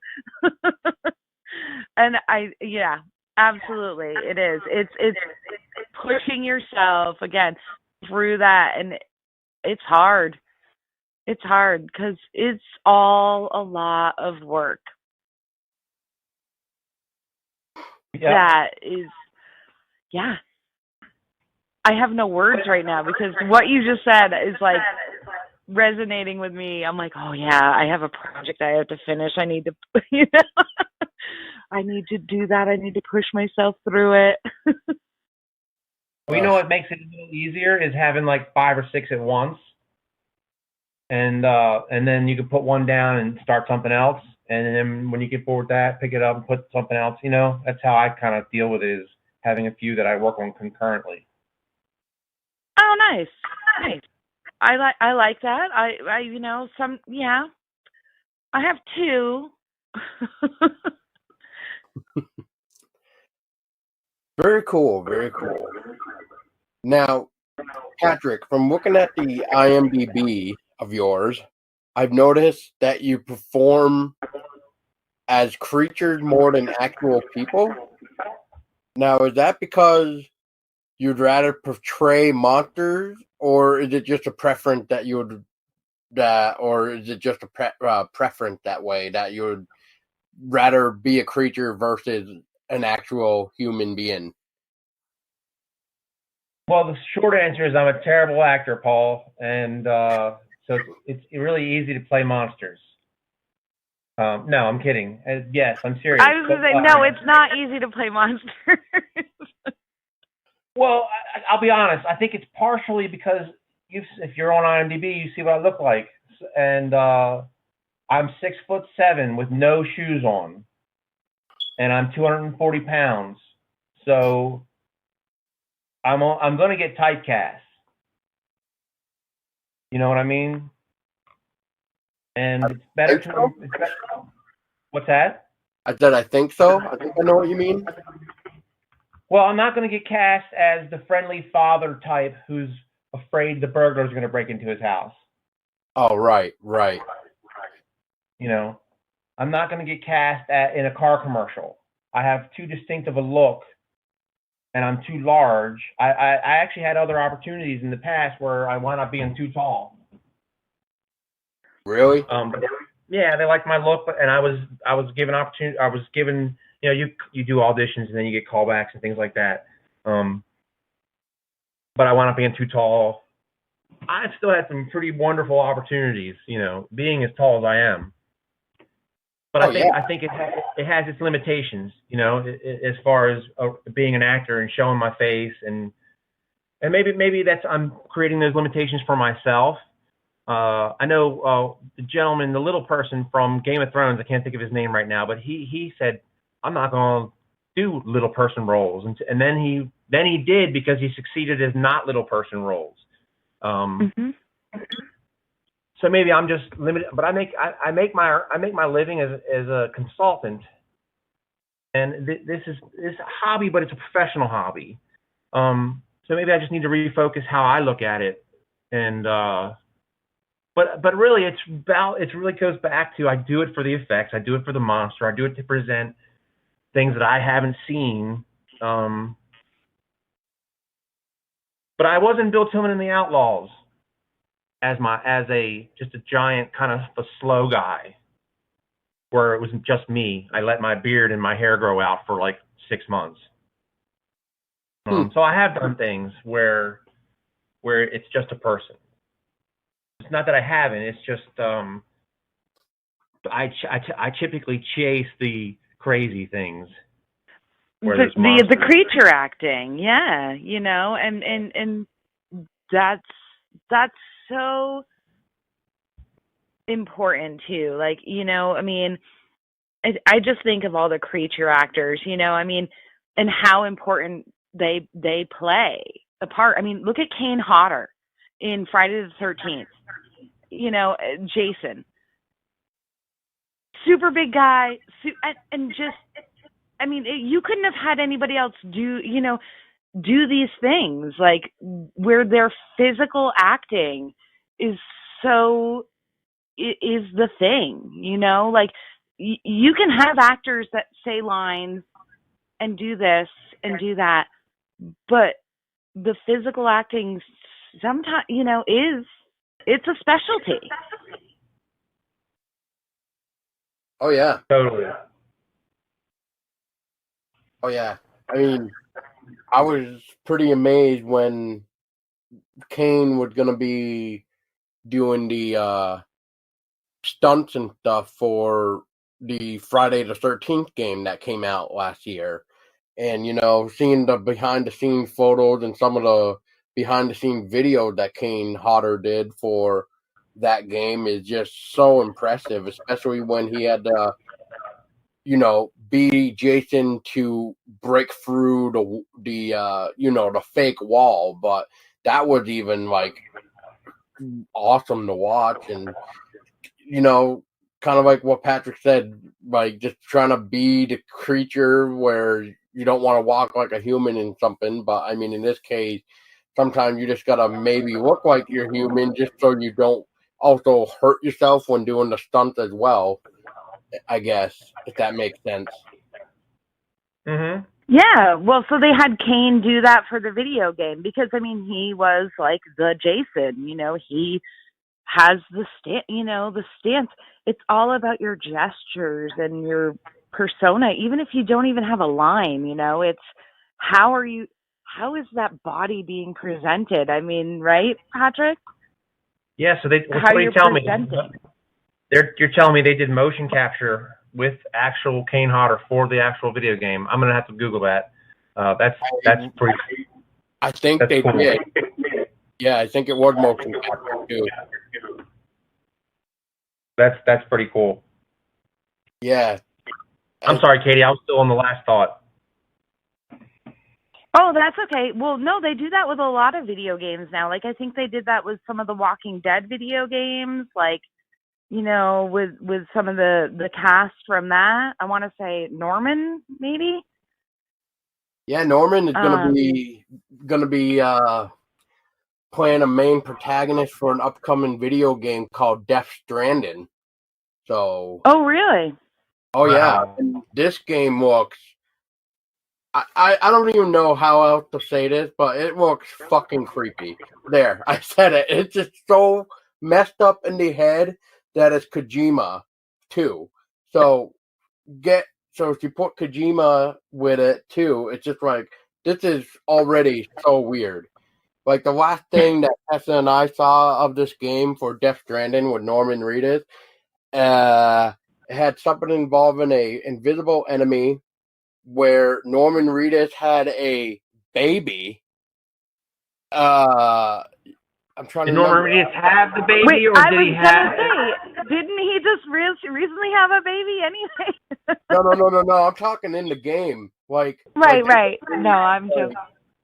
Speaker 3: And yeah, absolutely. It is. It's pushing yourself again through that, and it's hard. It's hard because it's all a lot of work.
Speaker 4: Yeah.
Speaker 3: That is, yeah. I have no words right now because what you just said is like resonating with me. I'm like, oh yeah, I have a project I have to finish. I need to, I need to do that. I need to push myself through it.
Speaker 4: What makes it a little easier is having like 5 or 6 at once, and then you can put one down and start something else, and then when you get bored with that, pick it up and put something else. That's how I kind of deal with it, is having a few that I work on concurrently.
Speaker 3: Oh, nice. I like that. I I have 2.
Speaker 1: Very cool. Very cool. Now, Patrick, from looking at the IMDb of yours, I've noticed that you perform as creatures more than actual people. Now, is that because you'd rather portray monsters, or is it just a preference that you would, or is it just a preference that way that you would rather be a creature versus an actual human being?
Speaker 4: Well, the short answer is I'm a terrible actor, Paul, and so it's really easy to play monsters. No, I'm kidding. Yes, I'm serious.
Speaker 3: I was going to say, no, it's not easy to play monsters.
Speaker 4: Well, I'll be honest. I think it's partially because if you're on IMDb, you see what I look like, and I'm 6'7" with no shoes on, and I'm 240 pounds. So I'm going to get typecast. You know what I mean? And it's better to. What's that?
Speaker 1: I said I think so. I think I know what you mean.
Speaker 4: Well, I'm not going to get cast as the friendly father type who's afraid the burglars are going to break into his house.
Speaker 1: Oh, right.
Speaker 4: I'm not going to get cast in a car commercial. I have too distinctive a look, and I'm too large. I actually had other opportunities in the past where I wound up being too tall.
Speaker 1: Really?
Speaker 4: Yeah, they liked my look, and I was given opportunity. I was given, you do auditions and then you get callbacks and things like that. But I wound up being too tall. I still had some pretty wonderful opportunities, being as tall as I am. But I think it has its limitations, as far as being an actor and showing my face, and maybe that's, I'm creating those limitations for myself. I know the gentleman, the little person from Game of Thrones, I can't think of his name right now, but he said I'm not going to do little person roles. And then he did, because he succeeded as not little person roles. So maybe I'm just limited, but I make my living as a consultant, and this is a hobby, but it's a professional hobby. So maybe I just need to refocus how I look at it, and but really it really goes back to, I do it for the effects, I do it for the monster, I do it to present things that I haven't seen. But I wasn't Bill Tillman in the Outlaws as just a giant kind of a slow guy, where it wasn't just me. I let my beard and my hair grow out for like 6 months. So I have done things where it's just a person. It's not that I haven't. It's just I typically chase the crazy things.
Speaker 3: The creature acting, yeah, and that's so important too. Like, I mean, I just think of all the creature actors, and how important they play a part. I mean, look at Kane Hodder in Friday the 13th. Jason, super big guy, and just, I mean, you couldn't have had anybody else do these things, like, where their physical acting is the thing, like, you can have actors that say lines and do this and do that, but the physical acting sometimes, it's a specialty.
Speaker 1: Oh yeah.
Speaker 4: Totally.
Speaker 1: Oh yeah. I mean, I was pretty amazed when Kane was gonna be doing the stunts and stuff for the Friday the 13th game that came out last year. And, seeing the behind-the-scenes photos and some of the behind-the-scenes videos that Kane Hodder did for that game is just so impressive, especially when he had to, be Jason to break through the fake wall. But that was even, like, awesome to watch. And, kind of like what Patrick said, like, just trying to be the creature where you don't want to walk like a human in something. But I mean, in this case, sometimes you just gotta maybe look like you're human, just so you don't also hurt yourself when doing the stunts as well, I guess, if that makes sense.
Speaker 4: Mm-hmm.
Speaker 3: Yeah, well, so they had Kane do that for the video game, because, I mean, he was like the Jason, he has the the stance. It's all about your gestures and your persona, even if you don't even have a line, it's how is that body being presented? I mean, right, Patrick?
Speaker 4: Yeah, so
Speaker 3: how you're presenting.
Speaker 4: You're telling me they did motion capture with actual Kane Hodder for the actual video game. I'm gonna have to Google that. That's pretty.
Speaker 1: I think they cool. did. Yeah, I think it was motion capture too.
Speaker 4: That's pretty cool.
Speaker 1: Yeah.
Speaker 4: I'm sorry, Katie. I was still on the last thought.
Speaker 3: Oh, that's okay. Well, no, they do that with a lot of video games now. Like, I think they did that with some of the Walking Dead video games, like, with some of the cast from that. I want to say Norman, maybe.
Speaker 1: Yeah, Norman is gonna be playing a main protagonist for an upcoming video game called Death Stranding. So.
Speaker 3: Oh, really?
Speaker 1: Oh yeah, and this game looks. I don't even know how else to say this, but it looks fucking creepy. There, I said it. It's just so messed up in the head that it's Kojima too. So if you put Kojima with it too, it's just like, this is already so weird. Like, the last thing that Tessa and I saw of this game for Death Stranding with Norman Reedus, it had something involving a invisible enemy where Norman Reedus had a baby. I'm trying to remember.
Speaker 4: Did Norman Reedus have the baby,
Speaker 3: Wait,
Speaker 4: or did he have?
Speaker 3: didn't he just recently have a baby anyway?
Speaker 1: No. I'm talking in the game.
Speaker 3: Right. No, I'm joking.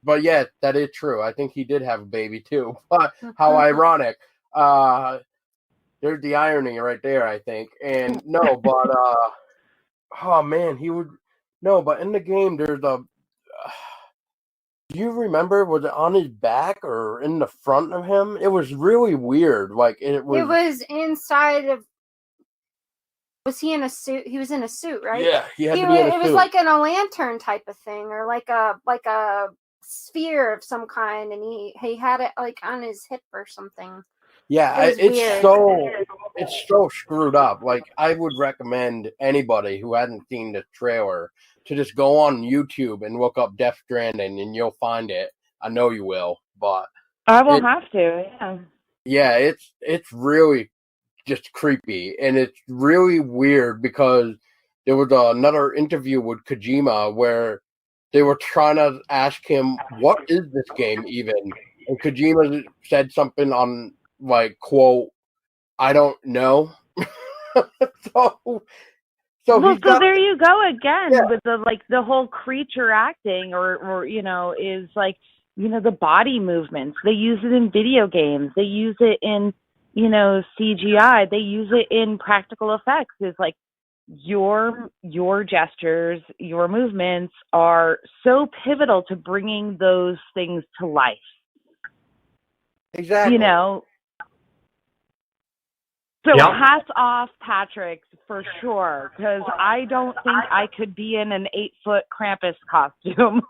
Speaker 1: But yeah, that is true. I think he did have a baby too. But how ironic. There's the irony right there, I think. And no, but oh man, he would no, but in the game there's a do you remember, was it on his back or in the front of him? It was really weird. Like it was
Speaker 2: inside of. Was he in a suit? He was in a suit, right?
Speaker 1: Yeah, he had to be in a suit.
Speaker 2: It was like in a lantern type of thing, or like a sphere of some kind, and he had it like on his hip or something.
Speaker 1: Yeah, it's so screwed up. Like I would recommend anybody who hasn't seen the trailer to just go on YouTube and look up Death Stranding, and you'll find it. I know you will, but
Speaker 3: I will have to. Yeah.
Speaker 1: Yeah, it's really just creepy, and it's really weird because there was another interview with Kojima where they were trying to ask him, "What is this game even?" And Kojima said something on like, quote, "I don't know." so
Speaker 3: there you go again with the whole creature acting or is like, the body movements. They use it in video games. They use it in, CGI. They use it in practical effects. It's like your gestures, your movements are so pivotal to bringing those things to life.
Speaker 1: Exactly.
Speaker 3: So hats off, Patrick, for sure, because I don't think I could be in an 8-foot Krampus costume.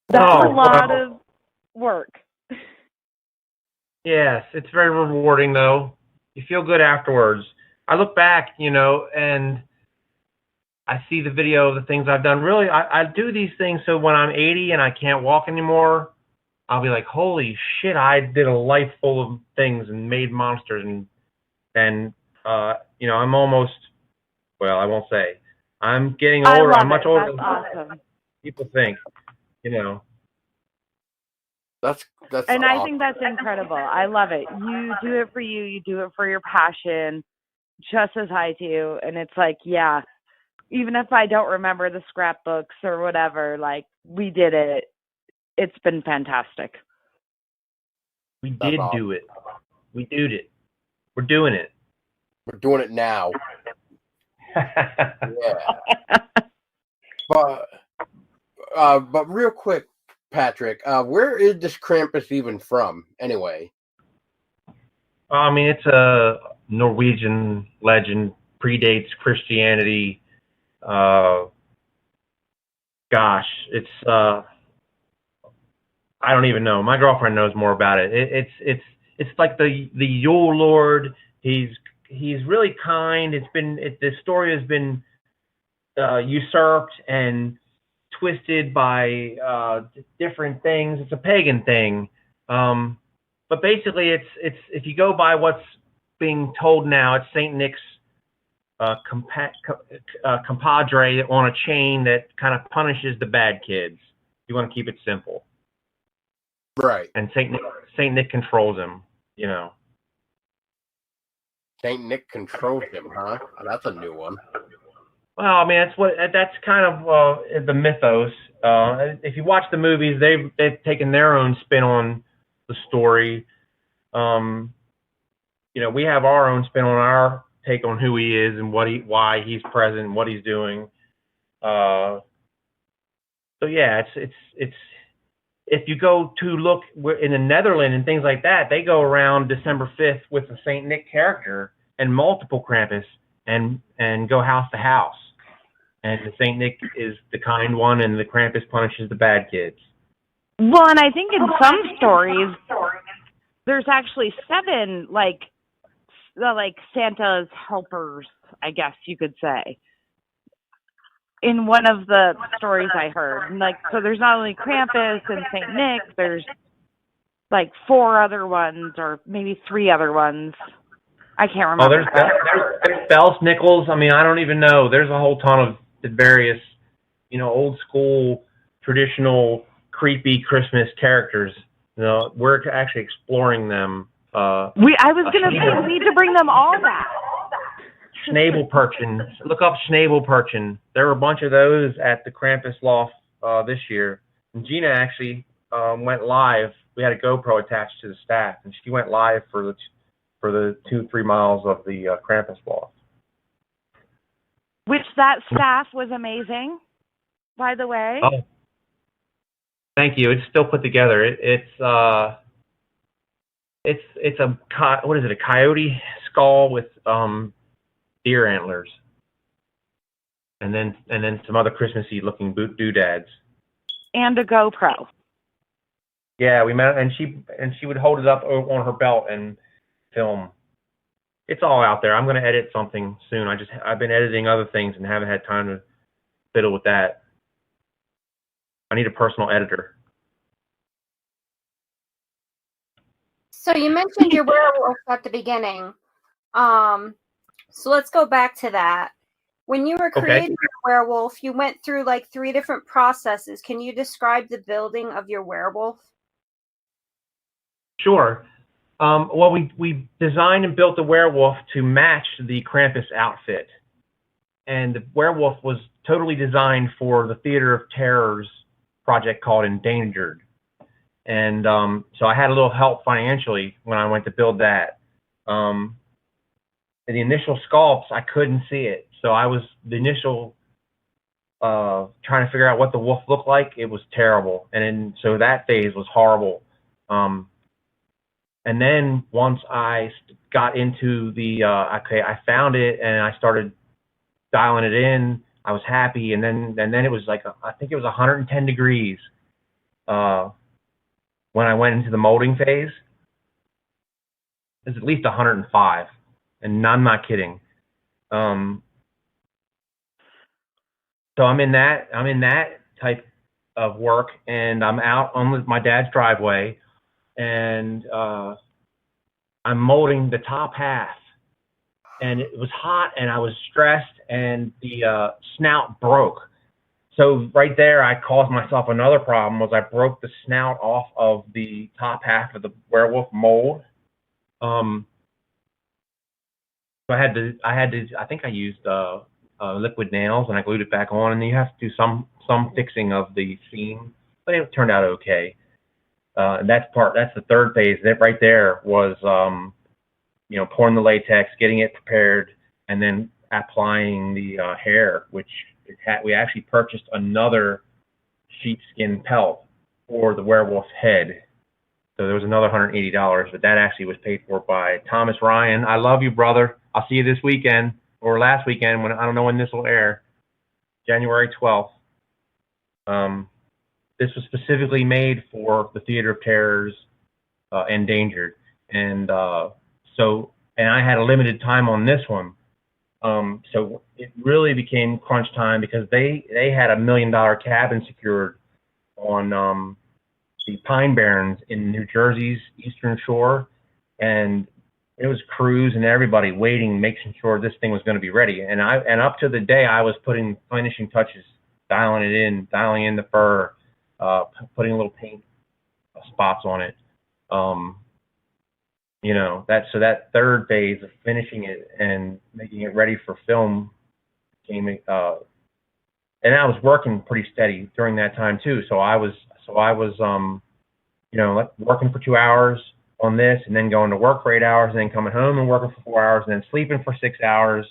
Speaker 3: That's a lot of work.
Speaker 4: Yes, it's very rewarding, though. You feel good afterwards. I look back, and I see the video of the things I've done. Really, I do these things so when I'm 80 and I can't walk anymore, I'll be like, holy shit, I did a life full of things and made monsters. And I'm almost, well, I won't say. I'm getting older. I'm much older than
Speaker 3: awesome.
Speaker 4: People think,
Speaker 1: That's
Speaker 3: and
Speaker 1: awesome.
Speaker 3: I think that's incredible. I love it. You do it for you. You do it for your passion, just as I do. And it's like, yeah, even if I don't remember the scrapbooks or whatever, like we did it. It's been fantastic.
Speaker 4: We did do it. We did it. We're doing it.
Speaker 1: We're doing it now. Yeah. But real quick, Patrick, where is this Krampus even from, anyway?
Speaker 4: It's a Norwegian legend, predates Christianity. It's I don't even know. My girlfriend knows more about it. It's like the Yule Lord. He's really kind. The story has been usurped and twisted by different things. It's a pagan thing, but basically, it's if you go by what's being told now, it's Saint Nick's compadre on a chain that kind of punishes the bad kids. You want to keep it simple.
Speaker 1: Right.
Speaker 4: And Saint Nick controls him,
Speaker 1: Saint Nick controls him, huh? Oh, that's a new one.
Speaker 4: Well, that's kind of the mythos. If you watch the movies, they've taken their own spin on the story. We have our own spin on our take on who he is and why he's present and what he's doing. So yeah, it's if you go to look in the Netherlands and things like that, they go around December 5th with a Saint Nick character and multiple Krampus and go house to house. And the Saint Nick is the kind one, and the Krampus punishes the bad kids.
Speaker 3: Well, and I think in some stories, there's actually 7 like Santa's helpers, I guess you could say. In one of the stories I heard, so there's not only Krampus and Saint Nick, there's 4 other ones, or maybe 3 other ones. I can't remember.
Speaker 4: There's Bells, Nichols. I don't even know. There's a whole ton of various, old school, traditional, creepy Christmas characters. We're actually exploring them
Speaker 3: I was going to say, we need to bring them all back.
Speaker 4: Schnabelperchen. Look up Schnabelperchen. There were a bunch of those at the Krampus Loft this year. And Gina actually went live. We had a GoPro attached to the staff, and she went live for the 2-3 miles of the Krampus Loft.
Speaker 3: Which that staff was amazing, by the way.
Speaker 4: Oh, thank you. It's still put together. It's a what is it? A coyote skull with deer antlers, and then some other Christmassy looking doodads.
Speaker 3: And a GoPro.
Speaker 4: Yeah, we met, and she would hold it up on her belt and film. It's all out there. I'm going to edit something soon. I've been editing other things and haven't had time to fiddle with that. I need a personal editor.
Speaker 2: So you mentioned your werewolf at the beginning. So let's go back to that. When you were creating your werewolf, you went through like 3 different processes. Can you describe the building of your werewolf?
Speaker 4: Sure. Well, we designed and built the werewolf to match the Krampus outfit. And the werewolf was totally designed for the Theater of Terror's project called Endangered. And so I had a little help financially when I went to build that. The initial sculpts, I couldn't see it. So I was the initial trying to figure out what the wolf looked like. It was terrible. And so that phase was horrible. And then once I got into the, I found it and I started dialing it in. I was happy. And then it was like, I think it was 110 degrees when I went into the molding phase. It was at least 105. And I'm not kidding. So I'm in that type of work, and I'm out on my dad's driveway, and I'm molding the top half, and it was hot, and I was stressed, and the snout broke. So right there, I caused myself another problem. Was I broke the snout off of the top half of the werewolf mold. So I think I used liquid nails, and I glued it back on, and then you have to do some fixing of the seam, but it turned out okay. And that's the third phase. That right there was, pouring the latex, getting it prepared, and then applying the hair, which we actually purchased another sheepskin pelt for the werewolf's head. So there was another $180, but that actually was paid for by Thomas Ryan. I love you, brother. I'll see you this weekend or last weekend when I don't know when this will air, January 12th. This was specifically made for the Theater of Terror's Endangered, and I had a limited time on this one. So it really became crunch time because they had $1 million cabin secured on the Pine Barrens in New Jersey's Eastern Shore, and it was crews and everybody waiting, making sure this thing was going to be ready. And up to the day I was putting finishing touches, dialing in the fur, putting little paint spots on it. That third phase of finishing it and making it ready for film came, and I was working pretty steady during that time too. So I was working for 2 hours on this, and then going to work for 8 hours, and then coming home and working for 4 hours, and then sleeping for 6 hours.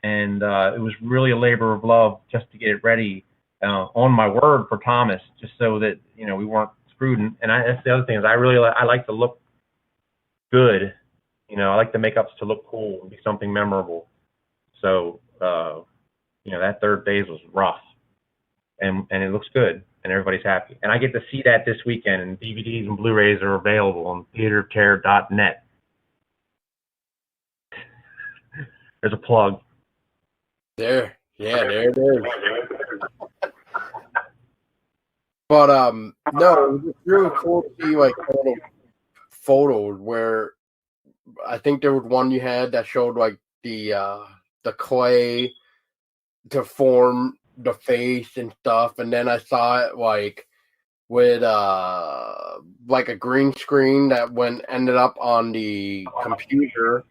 Speaker 4: And it was really a labor of love just to get it ready, on my word for Thomas, just so that we weren't screwed. And that's the other thing is I like to look good. I like the makeups to look cool and be something memorable. So that third phase was rough, and it looks good. And everybody's happy. And I get to see that this weekend, and DVDs and Blu-rays are available on theaterofterror.net. There's a plug.
Speaker 1: There it is. But no, it was really cool to see like kind of photos where I think there was one you had that showed like the clay to form the face and stuff, and then I saw it like with like a green screen that ended up on the computer,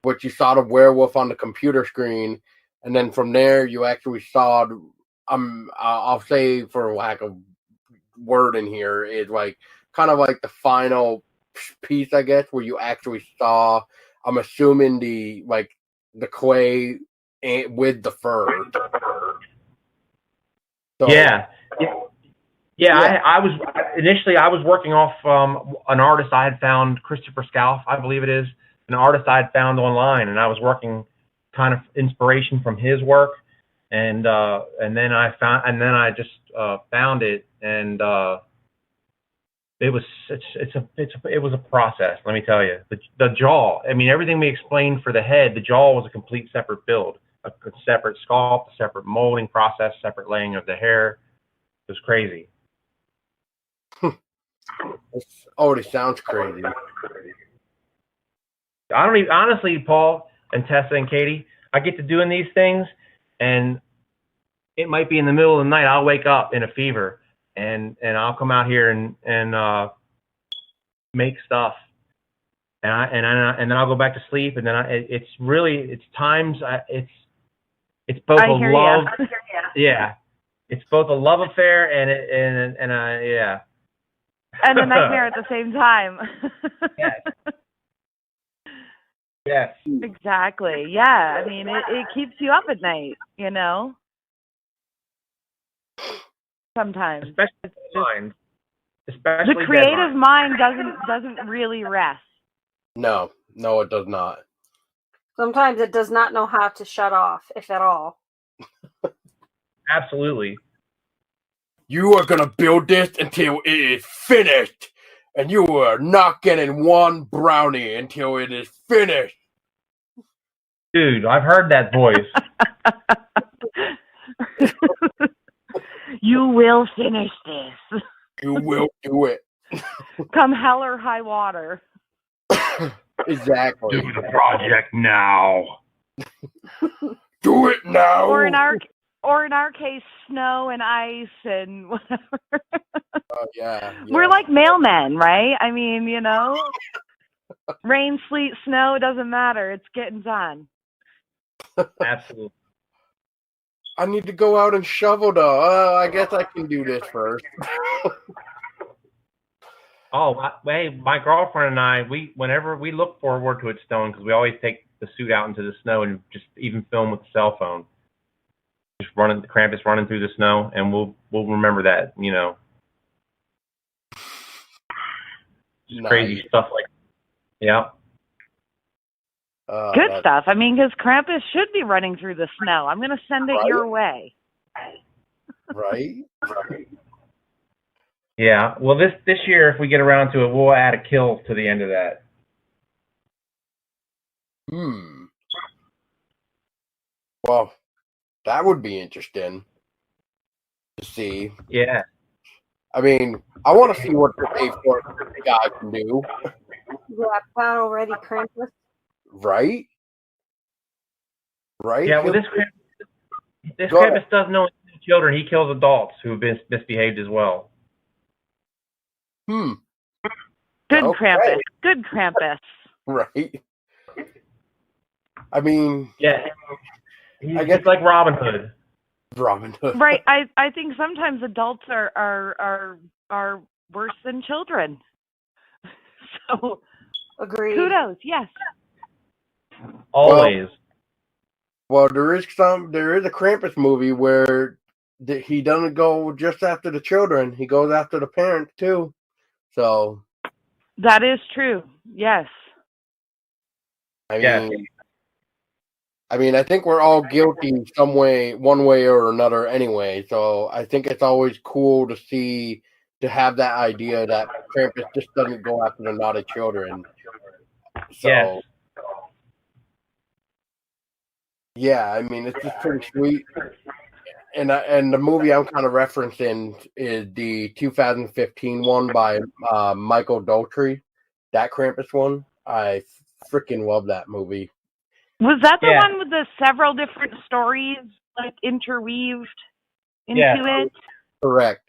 Speaker 1: which you saw the werewolf on the computer screen, and then from there you actually saw. I'll say, for lack of word in here, is like kind of like the final piece, I guess, where you actually saw. I'm assuming the clay with the fur. So,
Speaker 4: yeah. I was initially working off an artist I had found, Christopher Scalf, I believe it is, an artist I had found online, and I was working kind of inspiration from his work, and then I just found it, and it was a process. Let me tell you, the jaw. I mean, everything we explained for the head, the jaw was a complete separate build, a separate sculpt, a separate molding process, separate laying of the hair. It was crazy.
Speaker 1: It already sounds crazy.
Speaker 4: I don't even, honestly, Paul and Tessa and Katie, I get to doing these things, and it might be in the middle of the night. I'll wake up in a fever, and I'll come out here and make stuff, and then I'll go back to sleep, and then it's both a love, yeah, it's both a love affair and yeah.
Speaker 3: And a nightmare at the same time.
Speaker 4: Yes. Yes.
Speaker 3: Exactly. Yeah. I mean, it keeps you up at night, you know? Sometimes.
Speaker 4: Especially the mind. Especially
Speaker 3: the creative mind doesn't really rest.
Speaker 1: No, it does not.
Speaker 2: Sometimes it does not know how to shut off, if at all.
Speaker 4: Absolutely.
Speaker 1: You are going to build this until it is finished, and you are not getting one brownie until it is finished.
Speaker 4: Dude, I've heard that voice.
Speaker 3: You will finish this.
Speaker 1: You will do it.
Speaker 3: Come hell or high water.
Speaker 1: Exactly.
Speaker 4: Do the project now.
Speaker 1: Do it now.
Speaker 3: Or in our case, snow and ice and whatever.
Speaker 1: Yeah.
Speaker 3: We're like mailmen, right? I mean, you know, rain, sleet, snow, it doesn't matter. It's getting done.
Speaker 4: Absolutely.
Speaker 1: I need to go out and shovel, though. I guess I can do this first.
Speaker 4: Hey, my girlfriend and I, whenever we look forward to it snowing, because we always take the suit out into the snow and just even film with the cell phone. Just Krampus running through the snow, and we'll remember that, you know. Nice. Crazy stuff like that. Yeah.
Speaker 3: Good stuff. I mean, because Krampus should be running through the snow. I'm going to send it your way.
Speaker 1: Right?
Speaker 4: Yeah. Well, this year, if we get around to it, we'll add a kill to the end of that.
Speaker 1: Well, that would be interesting to see.
Speaker 4: Yeah.
Speaker 1: I mean, I want to see what the A4 guy can do.
Speaker 2: Yeah, that already, Krampus.
Speaker 1: Right?
Speaker 4: Yeah, well, this Krampus doesn't know children. He kills adults who have been misbehaved as well.
Speaker 3: Good Krampus. Good Krampus.
Speaker 1: Right. I mean...
Speaker 4: Yeah. I guess like Robin Hood.
Speaker 3: Right. I think sometimes adults are worse than children. So,
Speaker 2: agreed.
Speaker 3: Kudos. Yes.
Speaker 4: Always.
Speaker 1: Well, there is a Krampus movie where he doesn't go just after the children; he goes after the parents too. So
Speaker 3: that is true. Yes.
Speaker 1: I mean, I think we're all guilty one way or another, anyway. So I think it's always cool to have that idea that Krampus just doesn't go after the naughty children. So.
Speaker 4: Yeah.
Speaker 1: Yeah, I mean, it's just pretty sweet. And the movie I'm kind of referencing is the 2015 one by Michael Daltrey, that Krampus one. I freaking love that movie.
Speaker 3: Was that the one with the several different stories like interweaved into it?
Speaker 1: Correct.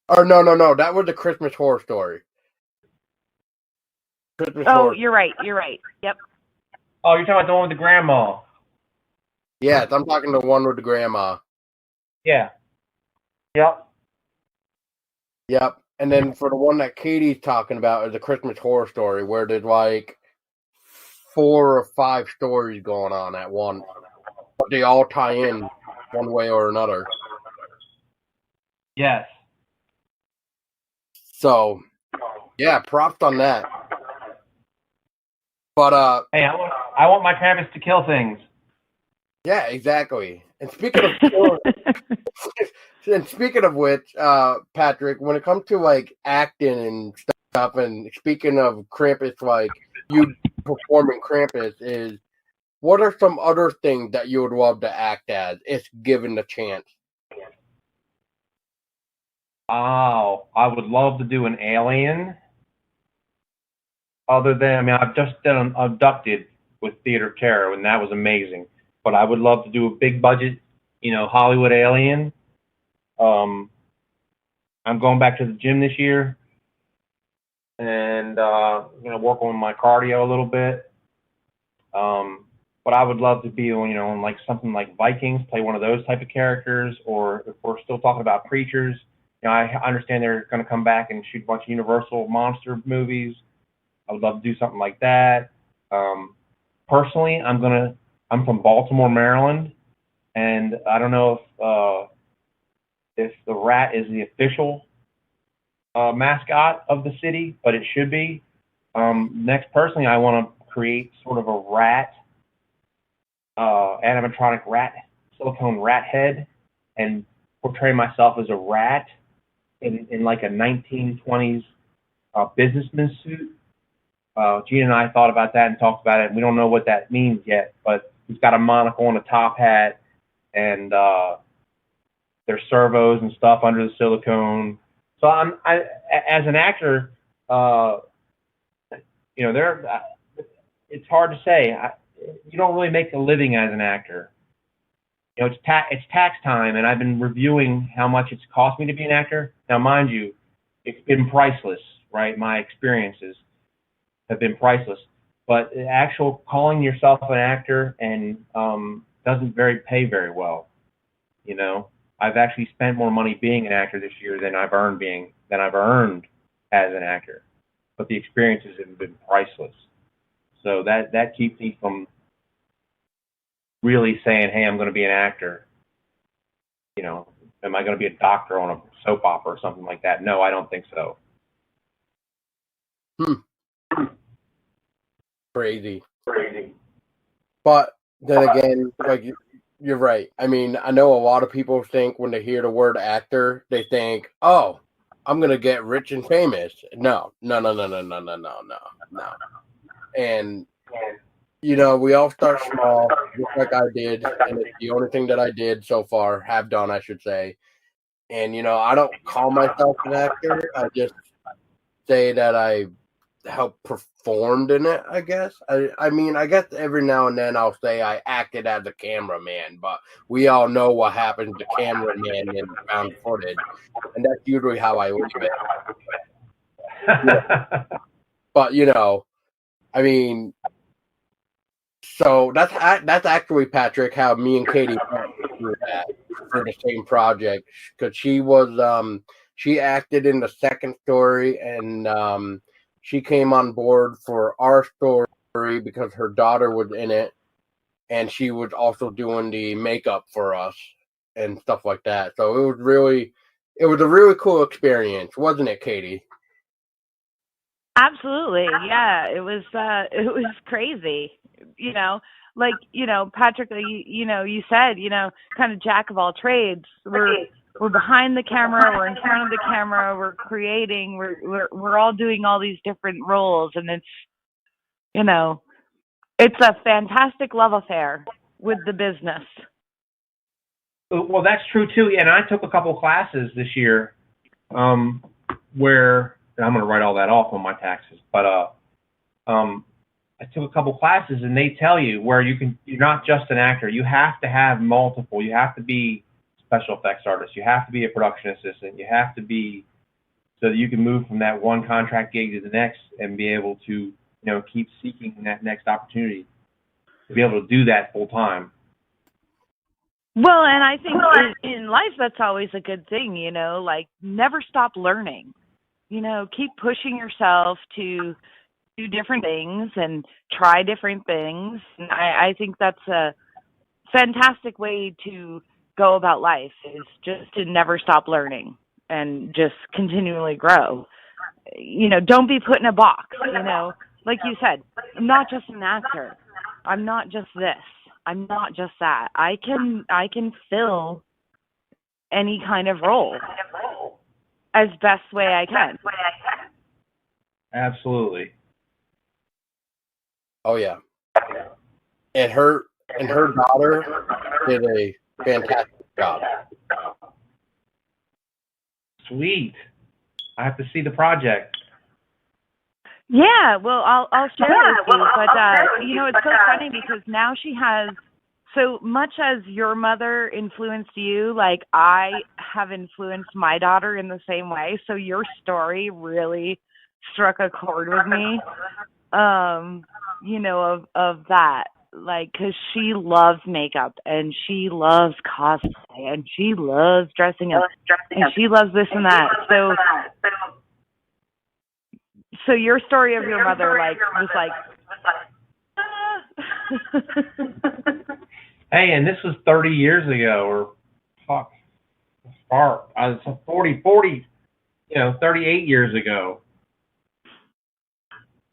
Speaker 1: Or no, that was the Christmas Horror Story. Christmas Horror.
Speaker 3: You're right. Yep.
Speaker 4: Oh, you're talking about the one with the grandma.
Speaker 1: Yes, I'm talking the one with the grandma.
Speaker 4: Yeah. Yep.
Speaker 1: Yep. And then for the one that Katie's talking about is the Christmas Horror Story, where there's like 4 or 5 stories going on at once, but they all tie in one way or another.
Speaker 4: Yes.
Speaker 1: So, yeah, props on that. But
Speaker 4: hey, I want my Krampus to kill things.
Speaker 1: Yeah, exactly. And speaking of which, Patrick, when it comes to like acting and stuff, and speaking of Krampus, like you performing Krampus, what are some other things that you would love to act as if given the chance?
Speaker 4: Oh, I would love to do an alien. Other than, I've just done Abducted with Theater of Terror, and that was amazing. But I would love to do a big budget, Hollywood alien. I'm going back to the gym this year, and work on my cardio a little bit. But I would love to be, on like something like Vikings, play one of those type of characters, or if we're still talking about Preachers, I understand they're going to come back and shoot a bunch of Universal monster movies. I would love to do something like that. Personally, I'm from Baltimore, Maryland, and I don't know if the rat is the official mascot of the city, but it should be. Next, personally, I want to create sort of a rat, animatronic rat, silicone rat head, and portray myself as a rat in like a 1920s businessman suit. Gene and I thought about that and talked about it. And we don't know what that means yet, but he's got a monocle and a top hat, and there's servos and stuff under the silicone. So as an actor, it's hard to say. You don't really make a living as an actor. It's tax time, and I've been reviewing how much it's cost me to be an actor. Now, mind you, it's been priceless, right? My experiences have been priceless, but the actual calling yourself an actor and doesn't pay very well. I've actually spent more money being an actor this year than I've earned as an actor, but the experiences have been priceless. So that keeps me from really saying, hey, I'm going to be an actor. Am I going to be a doctor on a soap opera or something like that? No, I don't think so.
Speaker 1: Crazy. But then again, like you're right. I mean, I know a lot of people think when they hear the word actor, they think, "Oh, I'm gonna get rich and famous." No. And we all start small, just like I did, and it's the only thing that I did so far, have done, I should say. And I don't call myself an actor. I just say that I helped performed in it, I guess. I mean, I guess every now and then I'll say I acted as a cameraman, but we all know what happens to cameraman in found footage, and that's usually how I leave it. But I mean, so that's actually, Patrick, how me and Katie went through that for the same project, because she acted in the second story, and she came on board for our story because her daughter was in it, and she was also doing the makeup for us and stuff like that. So it was a really cool experience, wasn't it, Katie?
Speaker 3: Absolutely. Yeah, it was crazy. Patrick, you said, kind of jack of all trades. We're behind the camera, we're in front of the camera, we're creating, we're all doing all these different roles, and it's a fantastic love affair with the business.
Speaker 4: Well, that's true too. And I took a couple classes this year, where I'm going to write all that off on my taxes, but I took a couple classes, and they tell you where you're not just an actor. You have to have multiple. You have to be special effects artist. You have to be a production assistant. You have to be so that you can move from that one contract gig to the next and be able to, keep seeking that next opportunity to be able to do that full time.
Speaker 3: Well, and I think in life that's always a good thing, like never stop learning. Keep pushing yourself to do different things and try different things. And I think that's a fantastic way to go about life, is just to never stop learning and just continually grow. Don't be put in a box, like you said, I'm not just an actor. I'm not just this. I'm not just that. I can fill any kind of role as best way I can.
Speaker 4: Absolutely.
Speaker 1: Oh yeah. And her daughter did a fantastic job.
Speaker 4: Sweet. I have to see the project.
Speaker 3: Yeah, well, I'll share it with you. But it's so funny because now she has, so much as your mother influenced you, like I have influenced my daughter in the same way. So your story really struck a chord with me. Of that, like, because she loves makeup and she loves cosplay and she loves dressing up and she loves this and that. So your story of your mother, like, was like,
Speaker 4: Hey, and this was 30 years ago, or 38 years ago.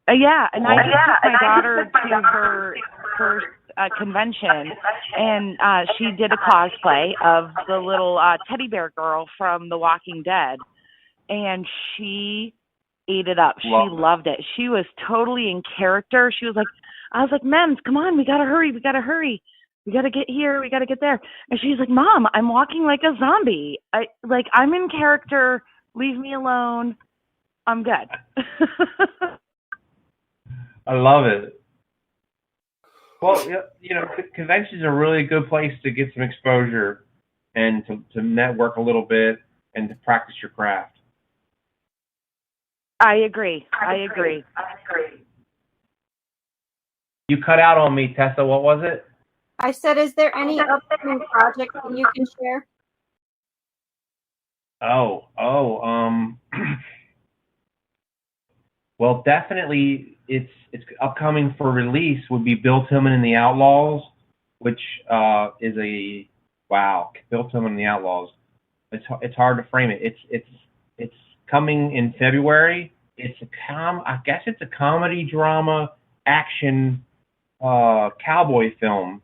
Speaker 3: Yeah, and I just took my daughter to her first convention, and she did a cosplay of the little teddy bear girl from The Walking Dead, and she ate it up. She loved it. She was totally in character. She was like, I was like, Mems, come on, we gotta hurry. We gotta get here. We gotta get there. And she's like, Mom, I'm walking like a zombie. I'm in character. Leave me alone. I'm good.
Speaker 4: I love it. Well, conventions are really a good place to get some exposure and to network a little bit and to practice your craft.
Speaker 3: I agree.
Speaker 4: You cut out on me, Tessa. What was it?
Speaker 2: I said, is there any upcoming projects that you can share?
Speaker 4: Well, definitely it's upcoming for release would be Bill Tillman and the Outlaws, which is a Bill Tillman and the Outlaws. It's hard to frame it. It's coming in February. I guess it's a comedy drama action cowboy film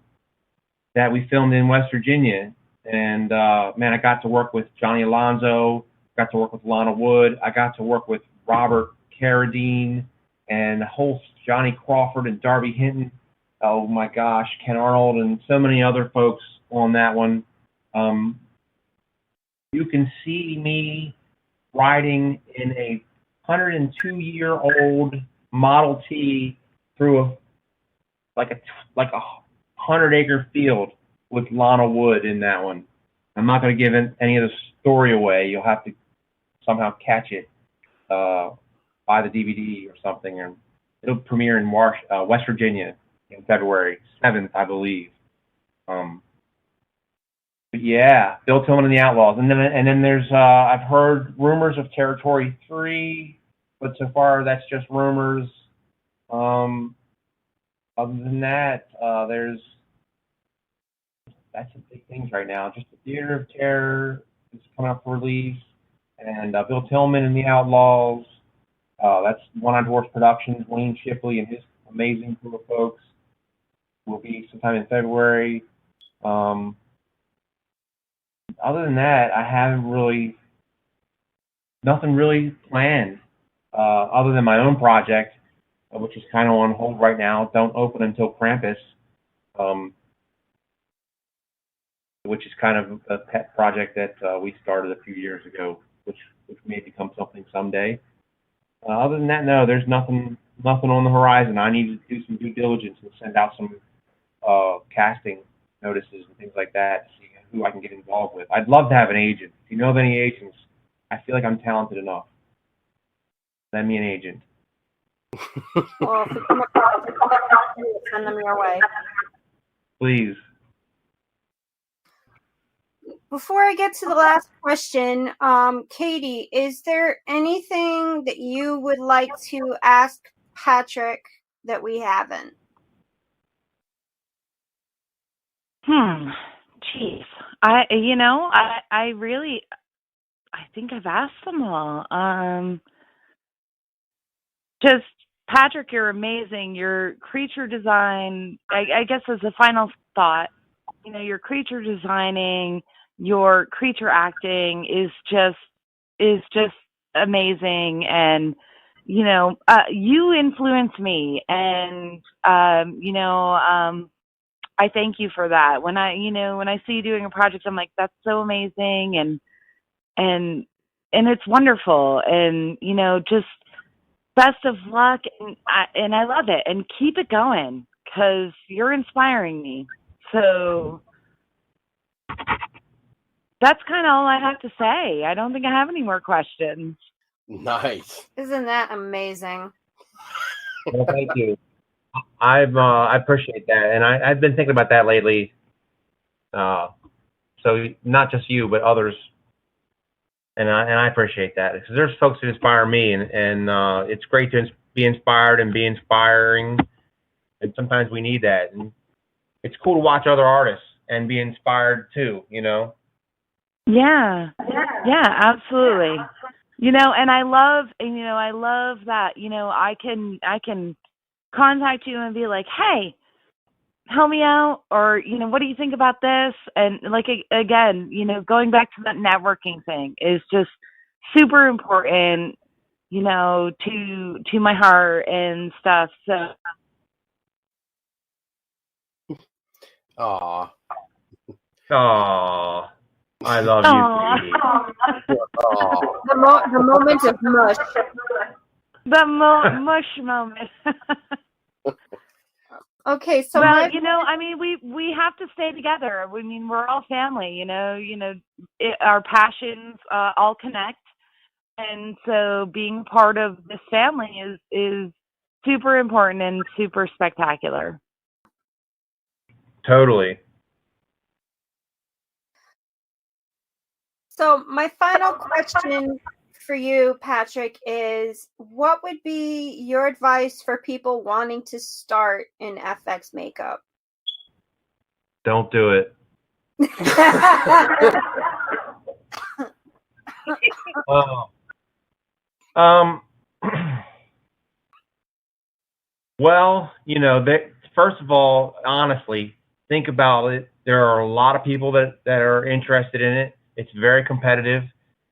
Speaker 4: that we filmed in West Virginia. And man, I got to work with Johnny Alonzo, got to work with Lana Wood, I got to work with Robert Carradine and the whole Johnny Crawford and Darby Hinton. Oh my gosh, Ken Arnold and so many other folks on that one. You can see me riding in a 102-year-old Model T through a 100-acre field with Lana Wood in that one. I'm not going to give any of the story away. You'll have to somehow catch it, buy the DVD or something, and it'll premiere in West Virginia in February 7th, I believe. But yeah, Bill Tillman and the Outlaws, and then there's I've heard rumors of Territory 3, but so far that's just rumors. Other than that, that's the big things right now. Just the Theater of Terror is coming up for release, and Bill Tillman and the Outlaws. That's One on Dwarfs Productions. Wayne Shipley and his amazing crew of folks will be sometime in February. Other than that, I haven't nothing really planned other than my own project, which is kind of on hold right now. Don't open until Krampus, which is kind of a pet project that we started a few years ago, which may become something someday. Other than that, no, there's nothing on the horizon. I need to do some due diligence and send out some casting notices and things like that to see who I can get involved with. I'd love to have an agent. If you know of any agents, I feel like I'm talented enough. Send me an agent.
Speaker 2: Well, if we come across it, we'll send them your way.
Speaker 4: Please.
Speaker 2: Before I get to the last question, Katie, is there anything that you would like to ask Patrick that we haven't?
Speaker 3: Jeez. I think I've asked them all. Just Patrick, you're amazing. Your creature design, I guess as a final thought, your creature designing, your creature acting is just amazing. And, you influence me, and, I thank you for that. When I see you doing a project, I'm like, that's so amazing. And it's wonderful. And, just best of luck. And I love it. And keep it going, because you're inspiring me. So that's kind of all I have to say. I don't think I have any more questions.
Speaker 1: Nice.
Speaker 2: Isn't that amazing?
Speaker 4: Well, thank you. I appreciate that, and I've been thinking about that lately. So not just you, but others, and I appreciate that, because there's folks who inspire me, and it's great to be inspired and be inspiring, and sometimes we need that, and it's cool to watch other artists and be inspired too.
Speaker 3: Yeah, absolutely. And I love that. I can contact you and be like, hey, help me out, or what do you think about this? And again, going back to that networking thing is just super important, to my heart and stuff. So
Speaker 1: Aw.
Speaker 4: I love you.
Speaker 2: The moment of mush.
Speaker 3: The mush moment.
Speaker 2: Okay, so
Speaker 3: well, we have to stay together. I mean, we're all family. Our passions all connect, and so being part of this family is super important and super spectacular.
Speaker 4: Totally.
Speaker 2: So my final question for you, Patrick, is what would be your advice for people wanting to start in FX makeup?
Speaker 4: Don't do it. Well, first of all, honestly, think about it. There are a lot of people that are interested in it. It's very competitive.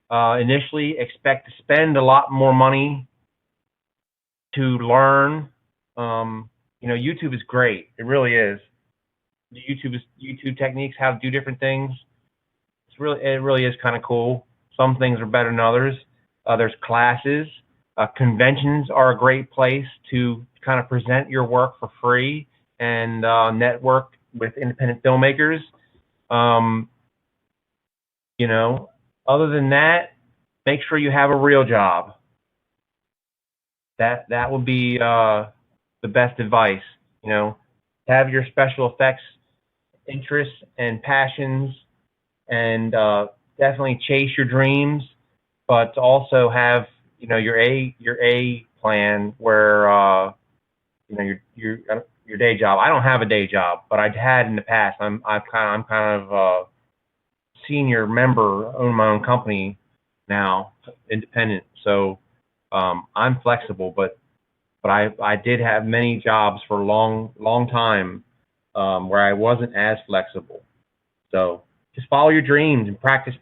Speaker 4: Initially, expect to spend a lot more money to learn. YouTube is great. It really is. YouTube techniques, how to do different things. It really is kind of cool. Some things are better than others. There's classes. Conventions are a great place to kind of present your work for free and network with independent filmmakers. Other than that, make sure you have a real job. That would be the best advice. Have your special effects interests and passions, and definitely chase your dreams, but also have your A plan where your day job. I don't have a day job, but I had in the past. I'm kind of a senior member, own my own company now, independent. So I'm flexible, but I did have many jobs for a long time where I wasn't as flexible. So just follow your dreams and practice.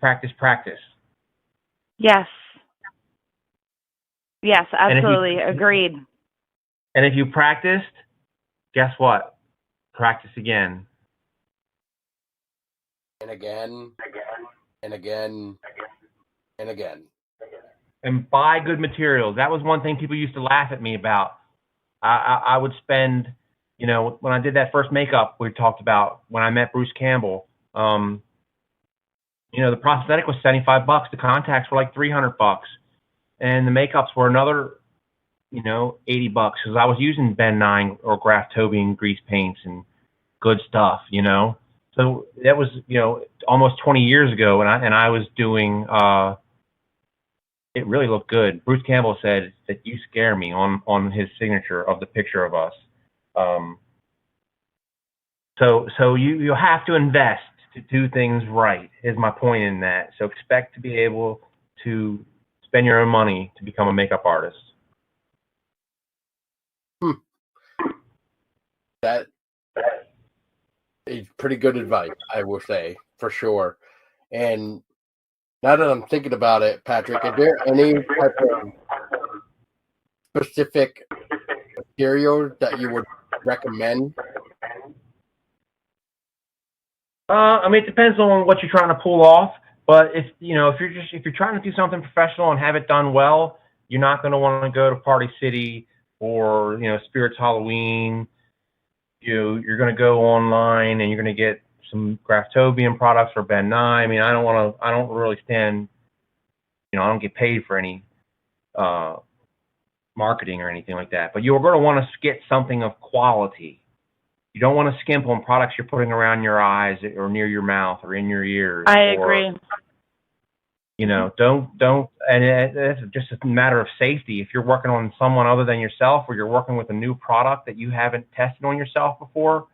Speaker 3: Yes, absolutely. Agreed.
Speaker 4: And if you practiced, guess what? Practice again.
Speaker 1: And again. And again. And again.
Speaker 4: And buy good materials. That was one thing people used to laugh at me about. I would spend, when I did that first makeup we talked about, when I met Bruce Campbell, the prosthetic was $75. The contacts were like $300, and the makeups were another $80 because I was using Ben 9 or Graftobian grease paints and good stuff, So that was, almost 20 years ago, and I was doing. It really looked good. Bruce Campbell said that you scare me on his signature of the picture of us. So you have to invest to do things right, is my point in that. So expect to be able to spend your own money to become a makeup artist.
Speaker 1: That is pretty good advice, I will say, for sure. And now that I'm thinking about it, Patrick, is there any type of specific material that you would recommend?
Speaker 4: It depends on what you're trying to pull off. But if you're trying to do something professional and have it done well, you're not going to want to go to Party City or Spirits Halloween. You're going to go online and you're going to get some Graftobian products or Ben 9. I don't really stand. I don't get paid for any marketing or anything like that. But you're going to want to get something of quality. You don't want to skimp on products you're putting around your eyes or near your mouth or in your ears.
Speaker 3: I agree.
Speaker 4: Don't, and it's just a matter of safety. If you're working on someone other than yourself, or you're working with a new product that you haven't tested on yourself before,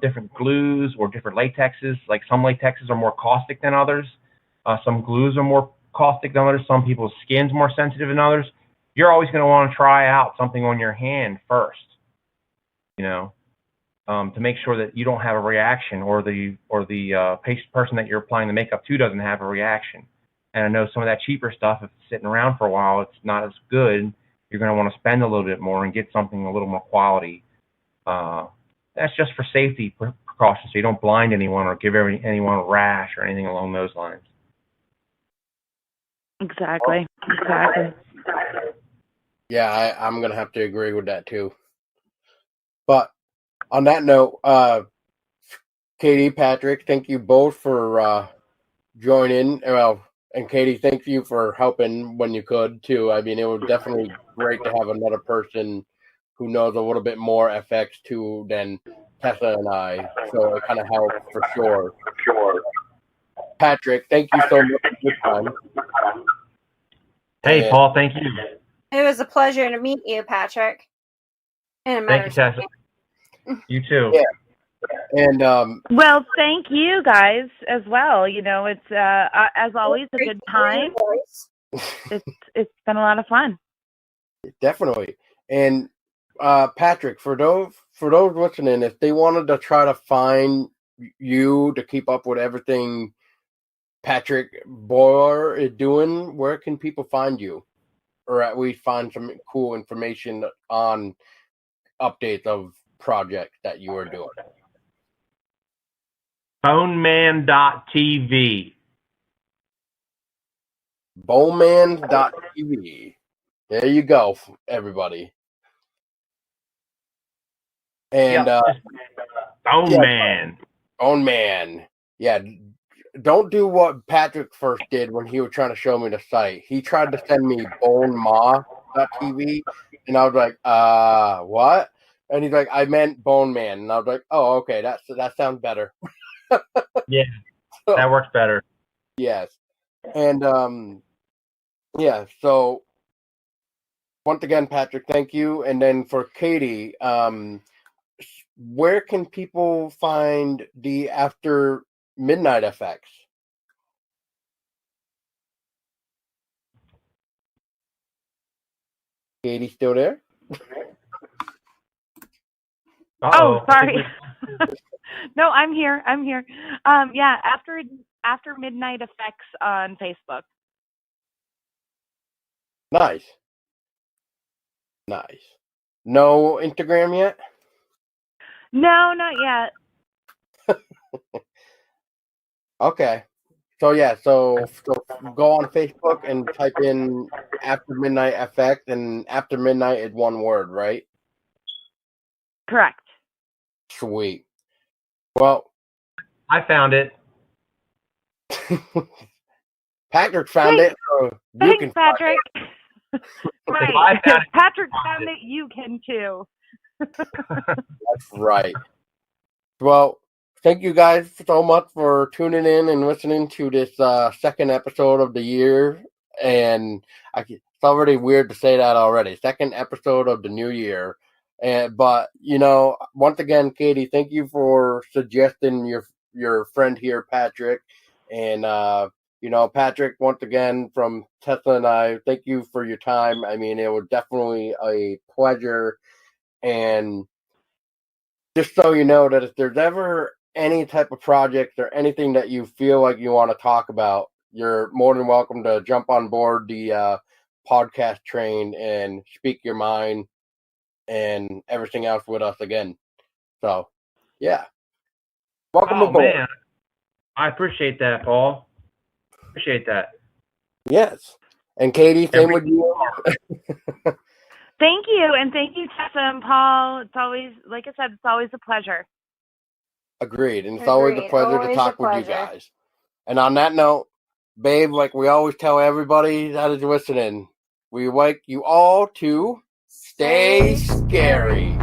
Speaker 4: different glues or different latexes, like some latexes are more caustic than others. Some glues are more caustic than others. Some people's skin's more sensitive than others. You're always going to want to try out something on your hand first, to make sure that you don't have a reaction, or the person that you're applying the makeup to doesn't have a reaction. And I know some of that cheaper stuff, if it's sitting around for a while, it's not as good. You're going to want to spend a little bit more and get something a little more quality. That's just for safety precautions, so you don't blind anyone or give anyone a rash or anything along those lines.
Speaker 3: Exactly.
Speaker 1: Yeah, I'm going to have to agree with that too. But on that note, Katie, Patrick, thank you both for joining. Well, and Katie, thank you for helping when you could too. It was definitely great to have another person who knows a little bit more FX too than Tessa and I. So it kind of helped for sure. Patrick, thank you so much for your time.
Speaker 4: Hey, Paul, thank you.
Speaker 2: It was a pleasure to meet you, Patrick.
Speaker 4: Thank you, Tessa. You too.
Speaker 1: Yeah. And
Speaker 3: well, thank you guys as well. It's as always a good time. It's been a lot of fun.
Speaker 1: Definitely. And Patrick, for those listening, if they wanted to try to find you to keep up with everything Patrick Boyer is doing, where can people find you? Or at least find some cool information on updates of projects that you are doing.
Speaker 4: Boneman.tv.
Speaker 1: Boneman.tv. There you go, everybody. And
Speaker 4: Boneman.
Speaker 1: Boneman. Yeah. Don't do what Patrick first did when he was trying to show me the site. He tried to send me bonema.tv, and I was like, what? And he's like, I meant Bone Man. And I was like, oh, okay, that sounds better.
Speaker 4: Yeah, that works better.
Speaker 1: Yes. And, yeah, so once again, Patrick, thank you. And then for Katie, where can people find the After Midnight effects? Katie still there?
Speaker 3: Oh, sorry. No, I'm here. Yeah, after Midnight Effects on Facebook.
Speaker 1: Nice. No Instagram yet?
Speaker 3: No, not yet.
Speaker 1: Okay. So yeah, so go on Facebook and type in After Midnight Effect, and After Midnight is one word, right?
Speaker 3: Correct.
Speaker 1: Sweet. Well,
Speaker 4: I found it.
Speaker 1: Patrick found it. So
Speaker 3: Thanks, Patrick. right. Patrick found it. You can too.
Speaker 1: That's right. Well, thank you guys so much for tuning in and listening to this second episode of the year. And it's already weird to say that already. Second episode of the new year. But once again, Katie, thank you for suggesting your friend here, Patrick. And Patrick, once again from Tesla and I, thank you for your time. I mean, it was definitely a pleasure. And just so you know that if there's ever any type of project or anything that you feel like you want to talk about, you're more than welcome to jump on board the podcast train and speak your mind and everything else with us again. So, yeah. Welcome aboard.
Speaker 4: Man. I appreciate that, Paul. Appreciate that.
Speaker 1: Yes. And Katie, same with you.
Speaker 3: Thank you. And thank you, Tessa and Paul. It's always, like I said, it's always a pleasure.
Speaker 1: Agreed. And it's always a pleasure to talk with you guys. And on that note, babe, like we always tell everybody that is listening, we like you all to stay scary.